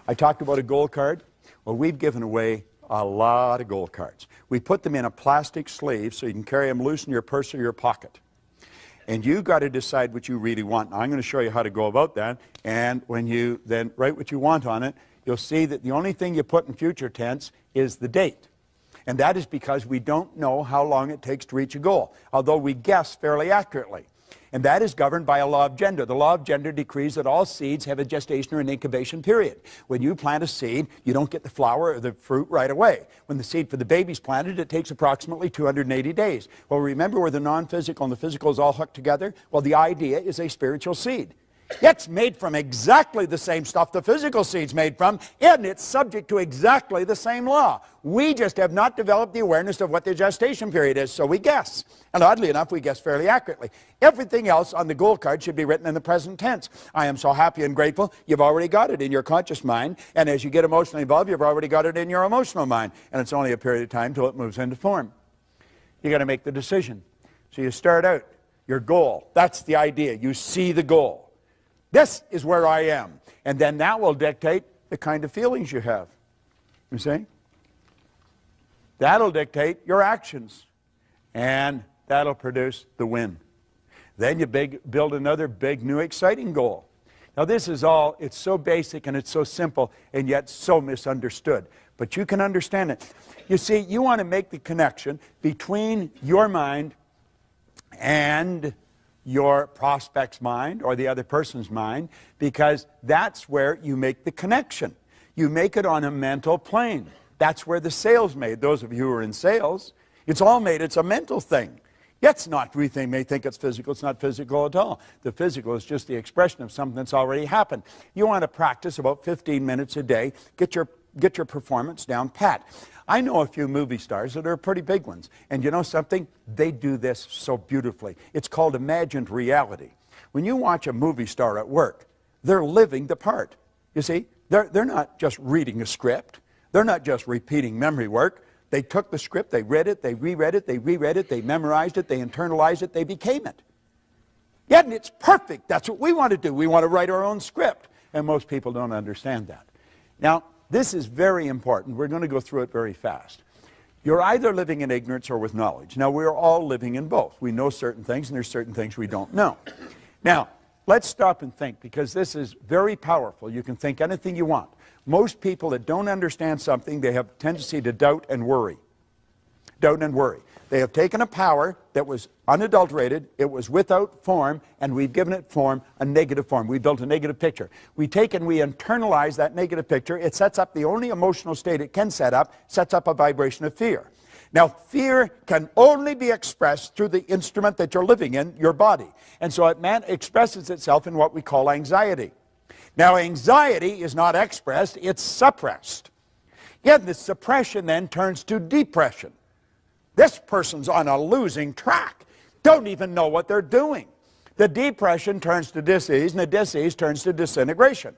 I talked about a gold card. Well, we've given away a lot of gold cards. We put them in a plastic sleeve so you can carry them loose in your purse or your pocket. And you've got to decide what you really want. Now, I'm going to show you how to go about that. And when you then write what you want on it, you'll see that the only thing you put in future tense is the date. And that is because we don't know how long it takes to reach a goal, although we guess fairly accurately. And that is governed by a law of gender. The law of gender decrees that all seeds have a gestation or an incubation period. When you plant a seed, you don't get the flower or the fruit right away. When the seed for the baby's planted, it takes approximately 280 days. Well, remember where the non-physical and the physical is all hooked together? Well, the idea is a spiritual seed. It's made from exactly the same stuff the physical seed's made from, and it's subject to exactly the same law. We just have not developed the awareness of what the gestation period is, so we guess. And oddly enough, we guess fairly accurately. Everything else on the gold card should be written in the present tense. I am so happy and grateful. You've already got it in your conscious mind, and as you get emotionally involved, you've already got it in your emotional mind, and it's only a period of time till it moves into form. You got to make the decision. So you start out, your goal. That's the idea. You see the goal. This is where I am. And then that will dictate the kind of feelings you have. You see? That'll dictate your actions. And that'll produce the win. Then you build another big, new, exciting goal. Now this is all, it's so basic and it's so simple and yet so misunderstood. But you can understand it. You see, you want to make the connection between your mind and your prospect's mind or the other person's mind, because that's where you make the connection. You make it on a mental plane. That's where the sale's made. Those of you who are in sales, it's all made. It's a mental thing. It's not, we may think it's physical. It's not physical at all. The physical is just the expression of something that's already happened. You want to practice about 15 minutes a day. Get your performance down pat. I know a few movie stars that are pretty big ones. And you know something? They do this so beautifully. It's called imagined reality. When you watch a movie star at work, they're living the part. You see, they're not just reading a script. They're not just repeating memory work. They took the script, they read it, they reread it, they reread it, they memorized it, they internalized it, they became it. Yet it's perfect. That's what we want to do. We want to write our own script. And most people don't understand that. Now, this is very important. We're going to go through it very fast. You're either living in ignorance or with knowledge. Now, we're all living in both. We know certain things, and there's certain things we don't know. Now, let's stop and think, because this is very powerful. You can think anything you want. Most people that don't understand something, they have a tendency to doubt and worry. Doubt and worry. They have taken a power that was unadulterated, it was without form, and we've given it form, a negative form. We built a negative picture. We take and we internalize that negative picture. It sets up the only emotional state it can set up, sets up a vibration of fear. Now, fear can only be expressed through the instrument that you're living in, your body. And so it expresses itself in what we call anxiety. Now, anxiety is not expressed, it's suppressed. Yet the suppression then turns to depression. This person's on a losing track. Don't even know what they're doing. The depression turns to disease, and the disease turns to disintegration.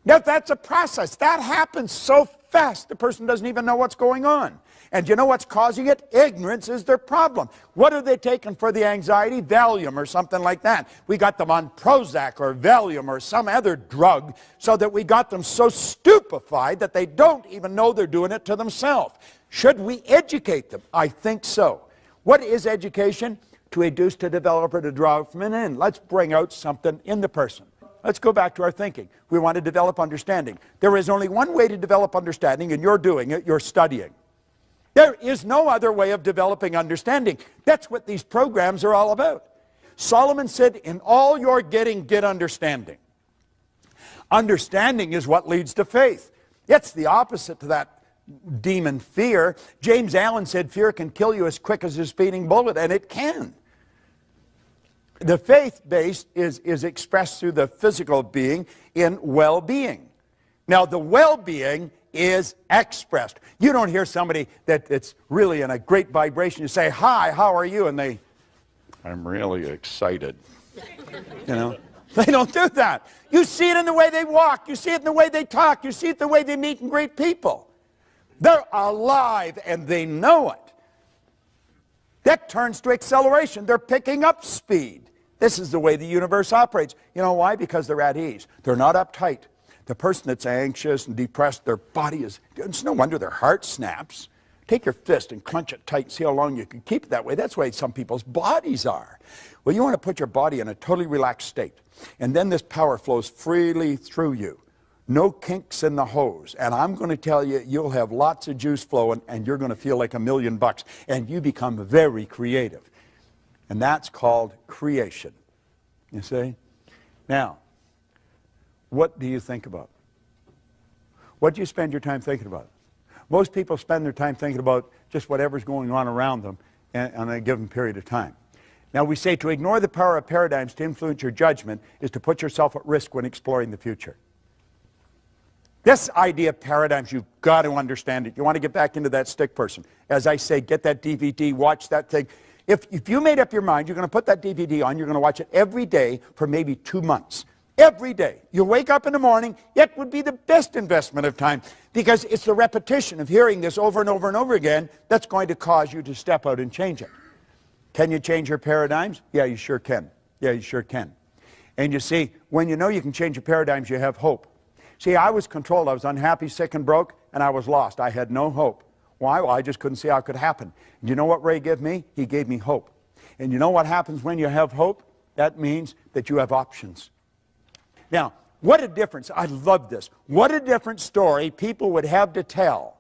Yet that's a process. That happens so fast, the person doesn't even know what's going on. And you know what's causing it? Ignorance is their problem. What are they taking for the anxiety? Valium or something like that. We got them on Prozac or Valium or some other drug so that we got them so stupefied that they don't even know they're doing it to themselves. Should we educate them? I think so. What is education? To educe, to develop, or to draw from an end. Let's bring out something in the person. Let's go back to our thinking. We want to develop understanding. There is only one way to develop understanding, and you're doing it. You're studying. There is no other way of developing understanding. That's what these programs are all about. Solomon said, in all you're getting, get understanding. Understanding is what leads to faith. It's the opposite to that demon fear. James Allen said fear can kill you as quick as a speeding bullet, and it can. The faith base is expressed through the physical being in well-being. Now, the well-being is expressed. You don't hear somebody that's really in a great vibration. You say, hi, how are you? And they, I'm really excited. You know, they don't do that. You see it in the way they walk. You see it in the way they talk. You see it in the way they meet and greet people. They're alive and they know it. That turns to acceleration. They're picking up speed. This is the way the universe operates. You know why? Because they're at ease. They're not uptight. The person that's anxious and depressed, their body is, it's no wonder their heart snaps. Take your fist and clench it tight and see how long you can keep it that way. That's the way some people's bodies are. Well, you want to put your body in a totally relaxed state. And then this power flows freely through you. No kinks in the hose. And I'm going to tell you, you'll have lots of juice flowing and you're going to feel like $1,000,000. And you become very creative. And that's called creation. You see? Now, what do you think about? What do you spend your time thinking about? Most people spend their time thinking about just whatever's going on around them on a given period of time. Now we say to ignore the power of paradigms to influence your judgment is to put yourself at risk when exploring the future. This idea of paradigms, you've got to understand it. You want to get back into that stick person. As I say, get that DVD, watch that thing. If you made up your mind, you're going to put that DVD on, you're going to watch it every day for maybe 2 months. Every day. You wake up in the morning, it would be the best investment of time because it's the repetition of hearing this over and over and over again that's going to cause you to step out and change it. Can you change your paradigms? Yeah, you sure can. Yeah, you sure can. And you see, when you know you can change your paradigms, you have hope. See, I was controlled. I was unhappy, sick, and broke, and I was lost. I had no hope. Why? Well, I just couldn't see how it could happen. And you know what Ray gave me? He gave me hope. And you know what happens when you have hope? That means that you have options. Now, what a difference. I love this. What a different story people would have to tell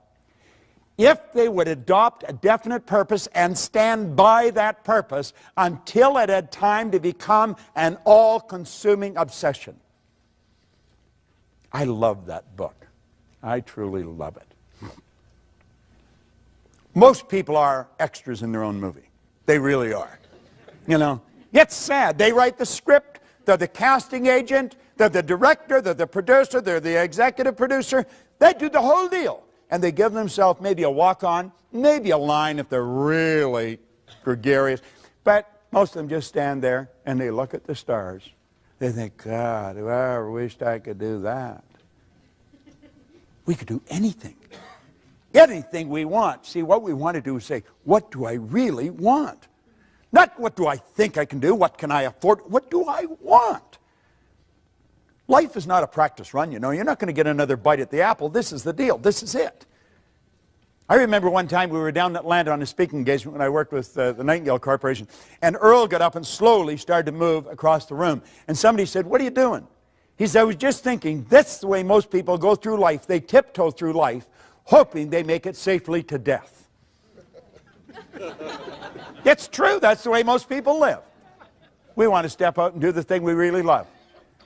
if they would adopt a definite purpose and stand by that purpose until it had time to become an all-consuming obsession. I love that book. I truly love it. Most people are extras in their own movie. They really are. You know, it's sad. They write the script. They're the casting agent. They're the director. They're the producer. They're the executive producer. They do the whole deal. and they give themselves maybe a walk-on, maybe a line if they're really gregarious. But most of them just stand there and they look at the stars. They think, God, I ever wished I could do that. We could do anything. Anything we want. See, what we want to do is say, what do I really want? Not what do I think I can do, what can I afford, what do I want? Life is not a practice run, you know. You're not going to get another bite at the apple. This is the deal. This is it. I remember one time we were down in Atlanta on a speaking engagement when I worked with the Nightingale Corporation, and Earl got up and slowly started to move across the room. And somebody said, what are you doing? He said, I was just thinking, that's the way most people go through life. They tiptoe through life, hoping they make it safely to death. It's true. That's the way most people live. We want to step out and do the thing we really love.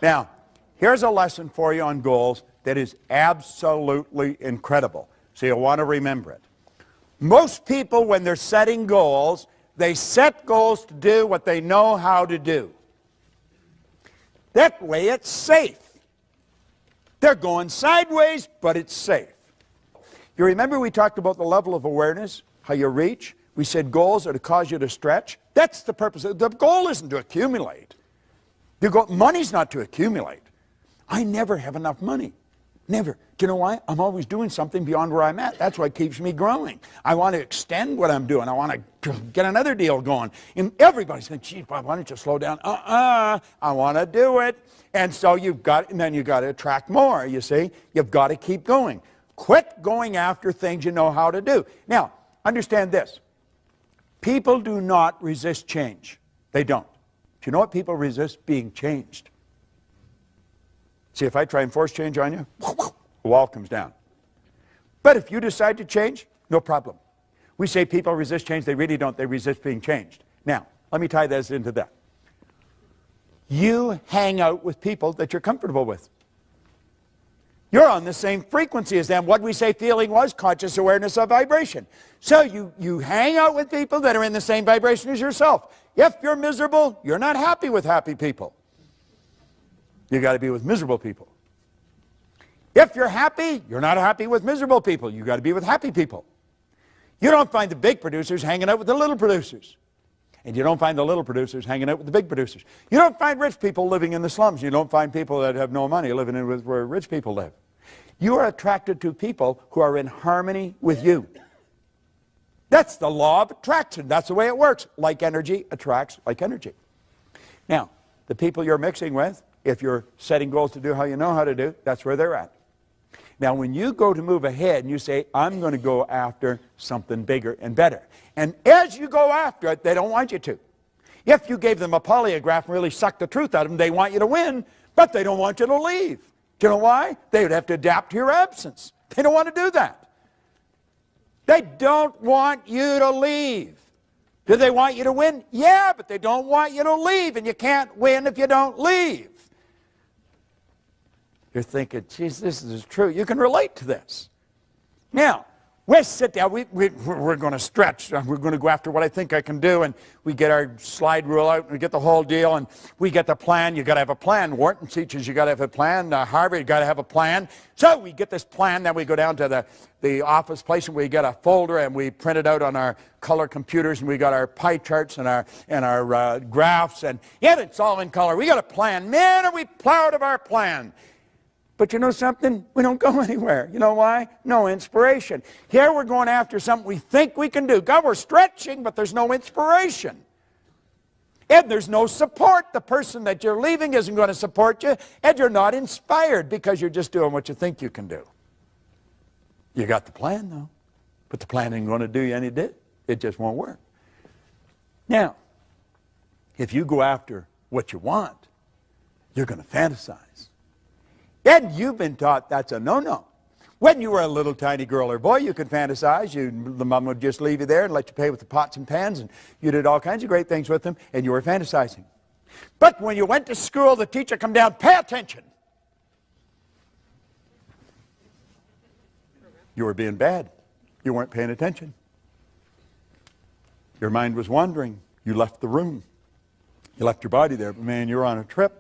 Now, here's a lesson for you on goals that is absolutely incredible. So you'll want to remember it. Most people, when they're setting goals, they set goals to do what they know how to do. That way it's safe. They're going sideways, but it's safe. You remember we talked about the level of awareness, how you reach? We said goals are to cause you to stretch. That's the purpose. The goal isn't to accumulate. Money's not to accumulate. I never have enough money. Never. Do you know why? I'm always doing something beyond where I'm at. That's what keeps me growing. I want to extend what I'm doing. I want to get another deal going. And everybody's saying, gee, Bob, why don't you slow down? I want to do it. And so then you've got to attract more, you see. You've got to keep going. Quit going after things you know how to do. Now, understand this. People do not resist change. They don't. Do you know what people resist? Being changed. See, if I try and force change on you, the wall comes down. But if you decide to change, no problem. We say people resist change. They really don't. They resist being changed. Now, let me tie this into that. You hang out with people that you're comfortable with. You're on the same frequency as them. What we say feeling was conscious awareness of vibration. So you hang out with people that are in the same vibration as yourself. If you're miserable, you're not happy with happy people. You got to be with miserable people. If you're happy, you're not happy with miserable people. You got to be with happy people. You don't find the big producers hanging out with the little producers. And you don't find the little producers hanging out with the big producers. You don't find rich people living in the slums. You don't find people that have no money living in where rich people live. You are attracted to people who are in harmony with you. That's the law of attraction. That's the way it works. Like energy attracts like energy. Now, the people you're mixing with, if you're setting goals to do how you know how to do, that's where they're at. Now, when you go to move ahead and you say, I'm going to go after something bigger and better. And as you go after it, they don't want you to. If you gave them a polygraph and really sucked the truth out of them, they want you to win, but they don't want you to leave. Do you know why? They would have to adapt to your absence. They don't want to do that. They don't want you to leave. Do they want you to win? Yeah, but they don't want you to leave, and you can't win if you don't leave. You're thinking, geez, this is true. You can relate to this. Now, we sit down. We're going to stretch. We're going to go after what I think I can do. And we get our slide rule out, and we get the whole deal. And we get the plan. You've got to have a plan. Wharton teaches you got to have a plan. Harvard, you got to have a plan. So we get this plan. Then we go down to the office place, and we get a folder, and we print it out on our color computers. And we got our pie charts and our graphs. And yeah, it's all in color. We got a plan. Man, are we proud of our plan. But you know something? We don't go anywhere. You know why? No inspiration. Here we're going after something we think we can do. God, we're stretching, but there's no inspiration. And there's no support. The person that you're leaving isn't going to support you, and you're not inspired because you're just doing what you think you can do. You got the plan, though. But the plan ain't going to do you any good. It just won't work. Now, if you go after what you want, you're going to fantasize. And you've been taught that's a no-no. When you were a little tiny girl or boy, you could fantasize. The mom would just leave you there and let you play with the pots and pans, and you did all kinds of great things with them, and you were fantasizing. But when you went to school, the teacher come down, pay attention. You were being bad. You weren't paying attention. Your mind was wandering. You left the room. You left your body there, but man, you're on a trip.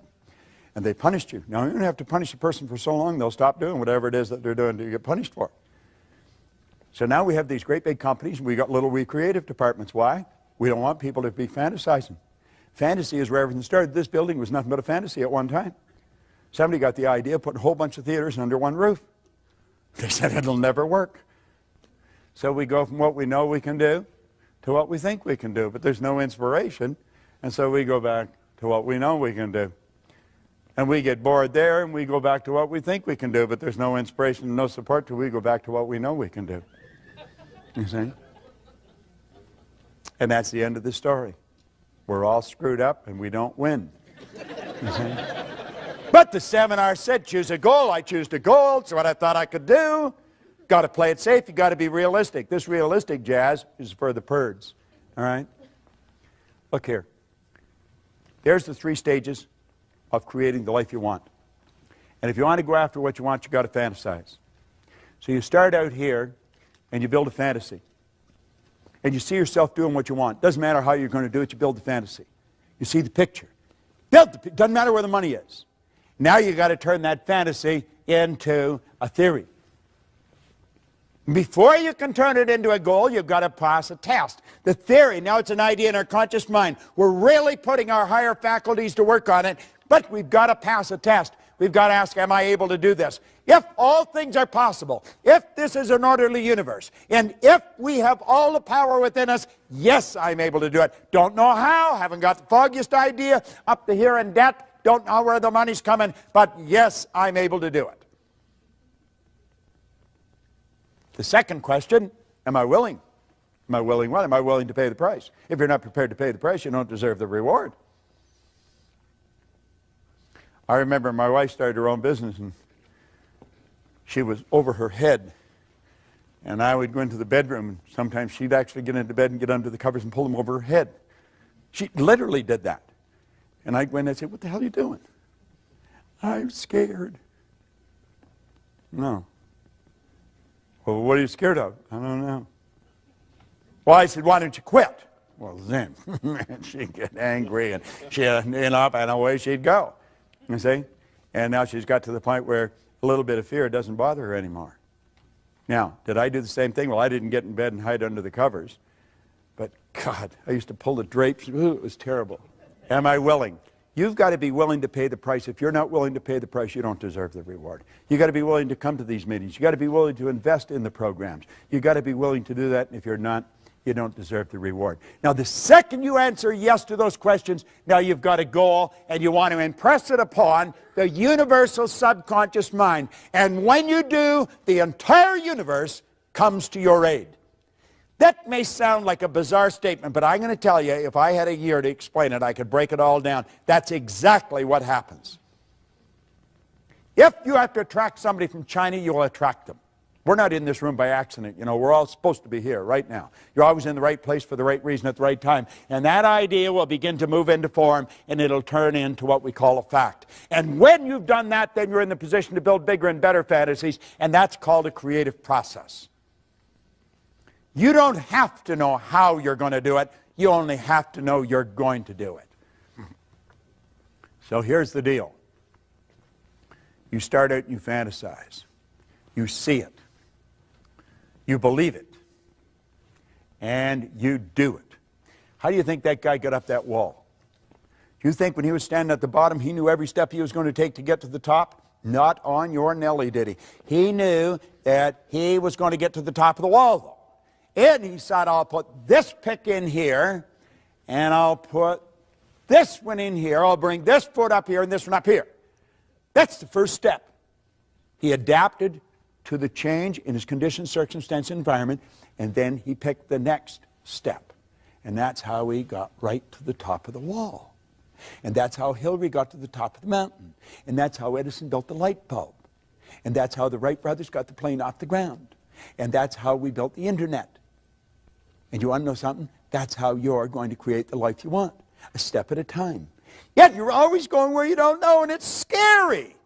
And they punished you. Now, you don't have to punish a person for so long, they'll stop doing whatever it is that they're doing to get punished for. So now we have these great big companies, and we got little wee creative departments. Why? We don't want people to be fantasizing. Fantasy is where everything started. This building was nothing but a fantasy at one time. Somebody got the idea of putting a whole bunch of theaters under one roof. They said it'll never work. So we go from what we know we can do to what we think we can do, but there's no inspiration, and so we go back to what we know we can do. And we get bored there, and we go back to what we think we can do, but there's no inspiration and no support till we go back to what we know we can do. You see? And that's the end of the story. We're all screwed up, and we don't win. You see? But the seminar said, choose a goal. I choose the goal. It's what I thought I could do. Got to play it safe. You got to be realistic. This realistic jazz is for the birds. All right? Look here. There's the 3 stages of creating the life you want. And if you want to go after what you want, you got to fantasize. So you start out here, and you build a fantasy. And you see yourself doing what you want. Doesn't matter how you're going to do it, you build the fantasy. You see the picture. Doesn't matter where the money is. Now you got to turn that fantasy into a theory. Before you can turn it into a goal, you've got to pass a test. The theory, now it's an idea in our conscious mind. We're really putting our higher faculties to work on it, but we've got to pass a test. We've got to ask, am I able to do this? If all things are possible, if this is an orderly universe, and if we have all the power within us, yes, I'm able to do it. Don't know how, haven't got the foggiest idea, up to here in debt, don't know where the money's coming, but yes, I'm able to do it. The second question, am I willing? Am I willing what? Am I willing to pay the price? If you're not prepared to pay the price, you don't deserve the reward. I remember my wife started her own business, and she was over her head. And I would go into the bedroom, and sometimes she'd actually get into bed and get under the covers and pull them over her head. She literally did that. And I'd go in and I'd say, what the hell are you doing? I'm scared. No. Well, what are you scared of? I don't know. Well, I said, why don't you quit? Well, then she'd get angry, and she'd end up, and away she'd go. You see? And now she's got to the point where a little bit of fear doesn't bother her anymore. Now, did I do the same thing? Well, I didn't get in bed and hide under the covers. But, God, I used to pull the drapes. Ooh, it was terrible. Am I willing? You've got to be willing to pay the price. If you're not willing to pay the price, you don't deserve the reward. You've got to be willing to come to these meetings. You've got to be willing to invest in the programs. You've got to be willing to do that, and if you're not, you don't deserve the reward. Now, the second you answer yes to those questions, now you've got a goal, and you want to impress it upon the universal subconscious mind. And when you do, the entire universe comes to your aid. That may sound like a bizarre statement, but I'm going to tell you, if I had a year to explain it, I could break it all down. That's exactly what happens. If you have to attract somebody from China, you'll attract them. We're not in this room by accident. You know, we're all supposed to be here right now. You're always in the right place for the right reason at the right time. And that idea will begin to move into form, and it'll turn into what we call a fact. And when you've done that, then you're in the position to build bigger and better fantasies, and that's called a creative process. You don't have to know how you're going to do it. You only have to know you're going to do it. So here's the deal. You start out and you fantasize. You see it. You believe it. And you do it. How do you think that guy got up that wall? Do you think when he was standing at the bottom, he knew every step he was going to take to get to the top? Not on your Nelly, did he? He knew that he was going to get to the top of the wall, though. And he said, I'll put this pick in here, and I'll put this one in here. I'll bring this foot up here and this one up here. That's the first step. He adapted to the change in his condition, circumstance, environment, and then he picked the next step. And that's how he got right to the top of the wall. And that's how Hillary got to the top of the mountain. And that's how Edison built the light bulb. And that's how the Wright brothers got the plane off the ground. And that's how we built the internet. And you want to know something? That's how you're going to create the life you want, a step at a time. Yet you're always going where you don't know, and it's scary.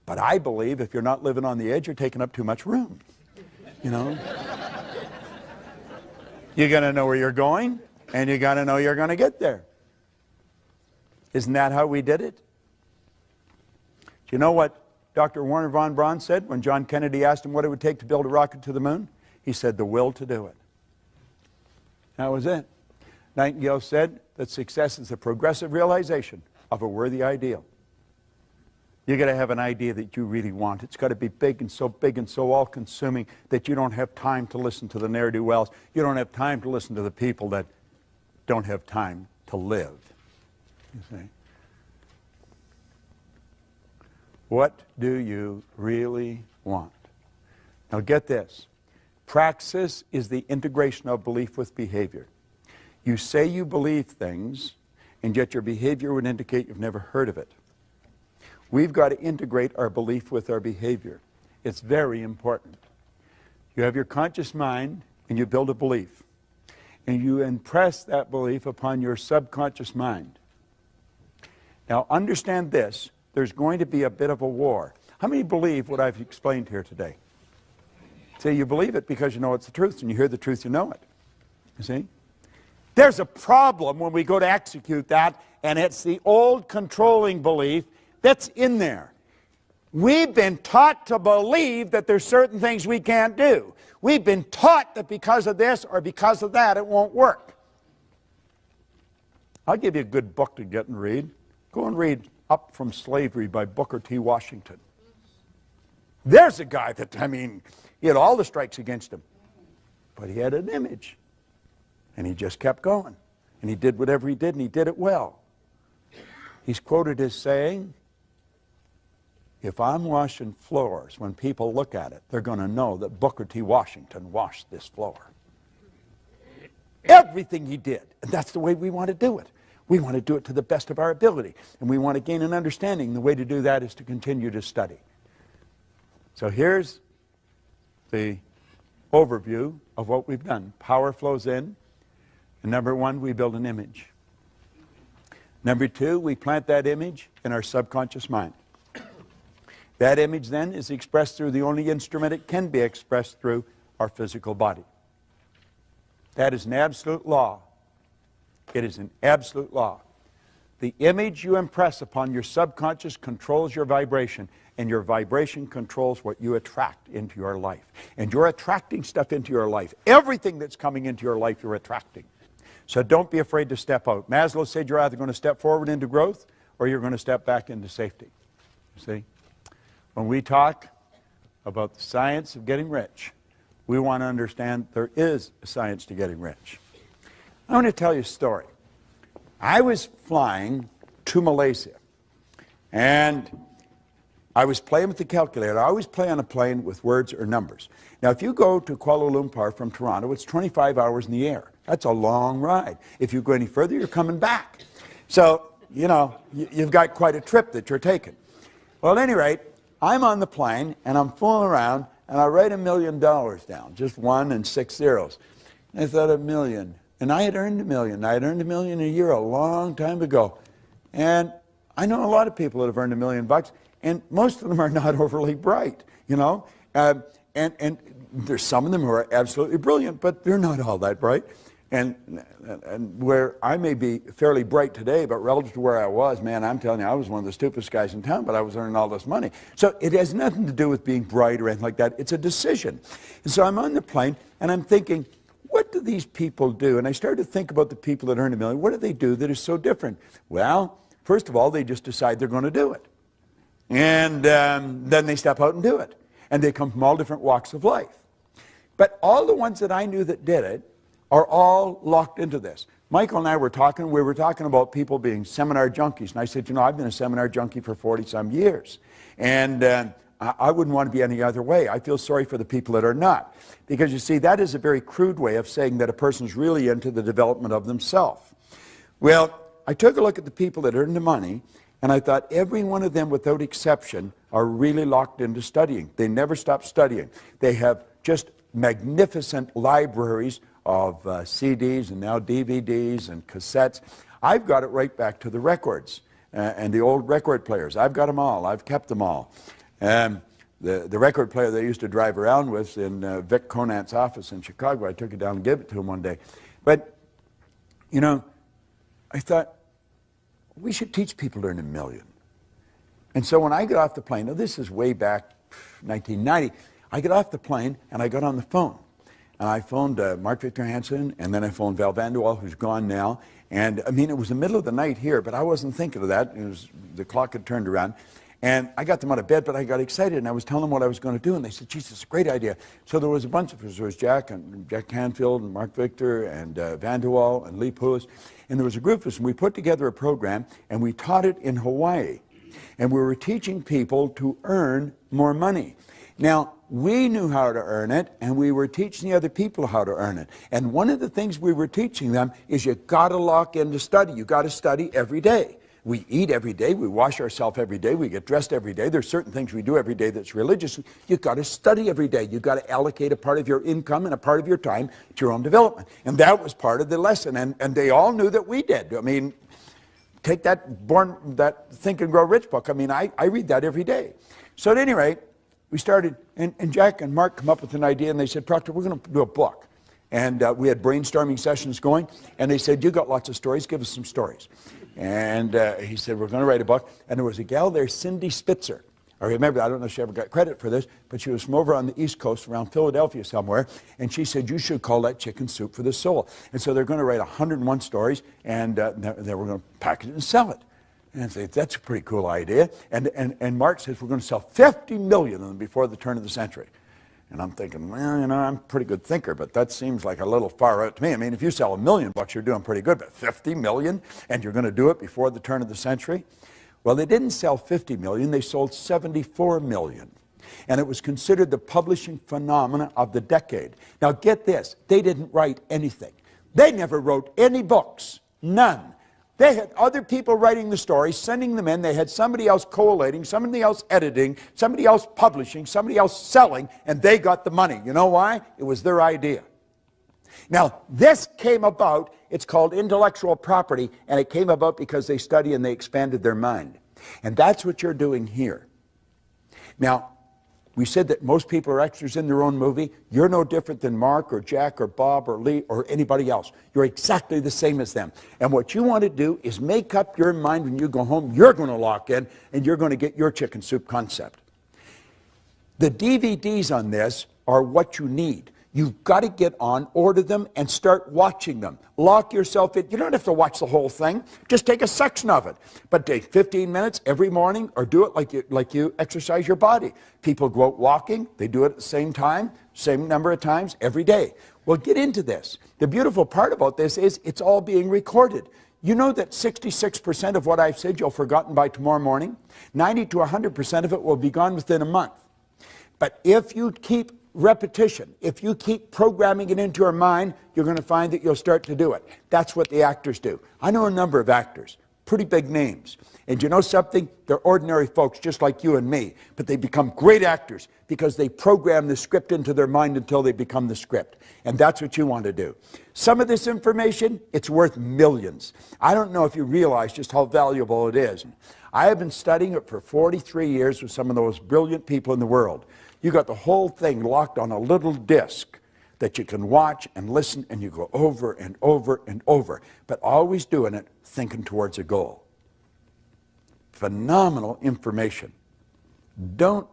But I believe if you're not living on the edge, you're taking up too much room. You know? You got to know where you're going, and you got to know you're going to get there. Isn't that how we did it? Do you know what Dr. Werner von Braun said when John Kennedy asked him what it would take to build a rocket to the moon? He said, the will to do it. That was it. Nightingale said that success is the progressive realization of a worthy ideal. You've got to have an idea that you really want. It's got to be big and so all-consuming that you don't have time to listen to the ne'er-do-wells. You don't have time to listen to the people that don't have time to live. You see? What do you really want? Now get this. Praxis is the integration of belief with behavior. You say you believe things, and yet your behavior would indicate you've never heard of it. We've got to integrate our belief with our behavior. It's very important. You have your conscious mind, and you build a belief. And you impress that belief upon your subconscious mind. Now understand this. There's going to be a bit of a war. How many believe what I've explained here today? See, you believe it because you know it's the truth, and you hear the truth, you know it. You see? There's a problem when we go to execute that, and it's the old controlling belief that's in there. We've been taught to believe that there's certain things we can't do. We've been taught that because of this or because of that, it won't work. I'll give you a good book to get and read. Go and read Up from Slavery by Booker T. Washington. There's a guy that, I mean, he had all the strikes against him, but he had an image, and he just kept going, and he did whatever he did, and he did it well. He's quoted as saying, if I'm washing floors, when people look at it, they're going to know that Booker T. Washington washed this floor. Everything he did, and that's the way we want to do it. We want to do it to the best of our ability, and we want to gain an understanding. The way to do that is to continue to study. So here's the overview of what we've done. Power flows in, and number one, we build an image. Number two, we plant that image in our subconscious mind. That image then is expressed through the only instrument it can be expressed through, our physical body. That is an absolute law. It is an absolute law. The image you impress upon your subconscious controls your vibration, and your vibration controls what you attract into your life. And you're attracting stuff into your life. Everything that's coming into your life, you're attracting. So don't be afraid to step out. Maslow said you're either going to step forward into growth or you're going to step back into safety. You see? When we talk about the science of getting rich, we want to understand there is a science to getting rich. I want to tell you a story. I was flying to Malaysia, and I was playing with the calculator. I always play on a plane with words or numbers. Now, if you go to Kuala Lumpur from Toronto, it's 25 hours in the air. That's a long ride. If you go any further, you're coming back. So, you know, you've got quite a trip that you're taking. Well, at any rate, I'm on the plane, and I'm fooling around, and I write $1 million down, just 1 and 6 zeros. And I thought, $1 million. And I had earned $1 million. I had earned $1 million a year a long time ago. And I know a lot of people that have earned $1 million bucks, and most of them are not overly bright, you know. And there's some of them who are absolutely brilliant, but they're not all that bright. And where I may be fairly bright today, but relative to where I was, man, I'm telling you, I was one of the stupidest guys in town, but I was earning all this money. So it has nothing to do with being bright or anything like that. It's a decision. And so I'm on the plane, and I'm thinking, what do these people do? And I started to think about the people that earn $1 million. What do they do that is so different? Well, first of all, they just decide they're going to do it. And then they step out and do it. And they come from all different walks of life. But all the ones that I knew that did it are all locked into this. Michael and I were talking, we were talking about people being seminar junkies. And I said, you know, I've been a seminar junkie for 40-some years. And I wouldn't want to be any other way. I feel sorry for the people that are not. Because you see, that is a very crude way of saying that a person's really into the development of themselves. Well, I took a look at the people that earn the money, and I thought every one of them, without exception, are really locked into studying. They never stop studying. They have just magnificent libraries of CDs and now DVDs and cassettes. I've got it right back to the records and the old record players. I've got them all. I've kept them all. The record player they used to drive around with in Vic Conant's office in Chicago, I took it down and gave it to him one day. But, you know, I thought, we should teach people to earn $1 million. And so when I got off the plane, now this is way back 1990, I got off the plane and I got on the phone. And I phoned Mark Victor Hansen, and then I phoned Val Vanderwall, who's gone now. And I mean, it was the middle of the night here, but I wasn't thinking of that. It was, the clock had turned around. And I got them out of bed, but I got excited, and I was telling them what I was going to do, and they said, geez, it's a great idea. So there was a bunch of us. There was Jack Canfield and Mark Victor and Vanderwall and Lee Poulos. And there was a group of us, and we put together a program, and we taught it in Hawaii. And we were teaching people to earn more money. Now, we knew how to earn it, and we were teaching the other people how to earn it. And one of the things we were teaching them is you got to lock in to study. You got to study every day. We eat every day. We wash ourselves every day. We get dressed every day. There's certain things we do every day that's religious. You've got to study every day. You've got to allocate a part of your income and a part of your time to your own development. And that was part of the lesson. And they all knew that we did. I mean, take that Think and Grow Rich book. I mean, I read that every day. So at any rate, we started, and Jack and Mark come up with an idea, and they said, Proctor, we're going to do a book. And we had brainstorming sessions going, and they said, you got lots of stories, give us some stories. And he said, we're going to write a book. And there was a gal there, Cindy Spitzer. I remember, I don't know if she ever got credit for this, but she was from over on the East Coast, around Philadelphia somewhere, and she said, you should call that Chicken Soup for the Soul. And so they're going to write 101 stories, and they were going to package it and sell it. And I said, that's a pretty cool idea. And Mark says, we're going to sell 50 million of them before the turn of the century. And I'm thinking, well, you know, I'm a pretty good thinker, but that seems like a little far out to me. I mean, if you sell $1 million, you're doing pretty good, but 50 million, and you're going to do it before the turn of the century? Well, they didn't sell 50 million, they sold 74 million. And it was considered the publishing phenomena of the decade. Now get this, they didn't write anything. They never wrote any books, none. They had other people writing the stories, sending them in. They had somebody else collating, somebody else editing, somebody else publishing, somebody else selling, and they got the money. You know why? It was their idea. Now, this came about, it's called intellectual property, and it came about because they studied and they expanded their mind. And that's what you're doing here. Now, we said that most people are extras in their own movie. You're no different than Mark or Jack or Bob or Lee or anybody else. You're exactly the same as them. And what you want to do is make up your mind when you go home. You're going to lock in and you're going to get your chicken soup concept. The DVDs on this are what you need. You've got to get on, order them, and start watching them. Lock yourself in. You don't have to watch the whole thing. Just take a section of it. But take 15 minutes every morning, or do it like you exercise your body. People go out walking. They do it at the same time, same number of times every day. Well, get into this. The beautiful part about this is it's all being recorded. You know that 66% of what I've said you'll have forgotten by tomorrow morning? 90 to 100% of it will be gone within a month. But if you keep repetition, if you keep programming it into your mind, you're going to find that you'll start to do it. That's what the actors do. I know a number of actors, pretty big names. And you know something? They're ordinary folks just like you and me, but they become great actors because they program the script into their mind until they become the script. And that's what you want to do. Some of this information, it's worth millions. I don't know if you realize just how valuable it is. I have been studying it for 43 years with some of the most brilliant people in the world. You got the whole thing locked on a little disc that you can watch and listen, and you go over and over and over, but always doing it thinking towards a goal. Phenomenal information. Don't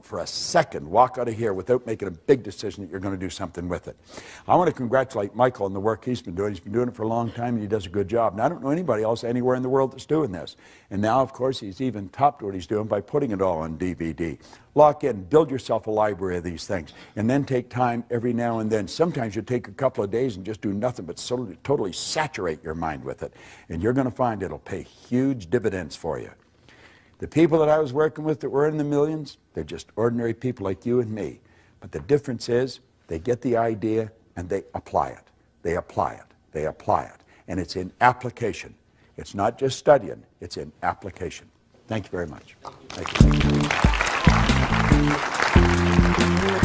for a second walk out of here without making a big decision that you're going to do something with it. I want to congratulate Michael on the work he's been doing. He's been doing it for a long time, and he does a good job. And I don't know anybody else anywhere in the world that's doing this. And now, of course, he's even topped what he's doing by putting it all on DVD. Lock in, build yourself a library of these things, and then take time every now and then. Sometimes you take a couple of days and just do nothing but totally saturate your mind with it. And you're going to find it'll pay huge dividends for you. The people that I was working with that were in the millions, they're just ordinary people like you and me. But the difference is they get the idea and they apply it. They apply it. They apply it. And it's in application. It's not just studying. It's in application. Thank you very much. Thank you.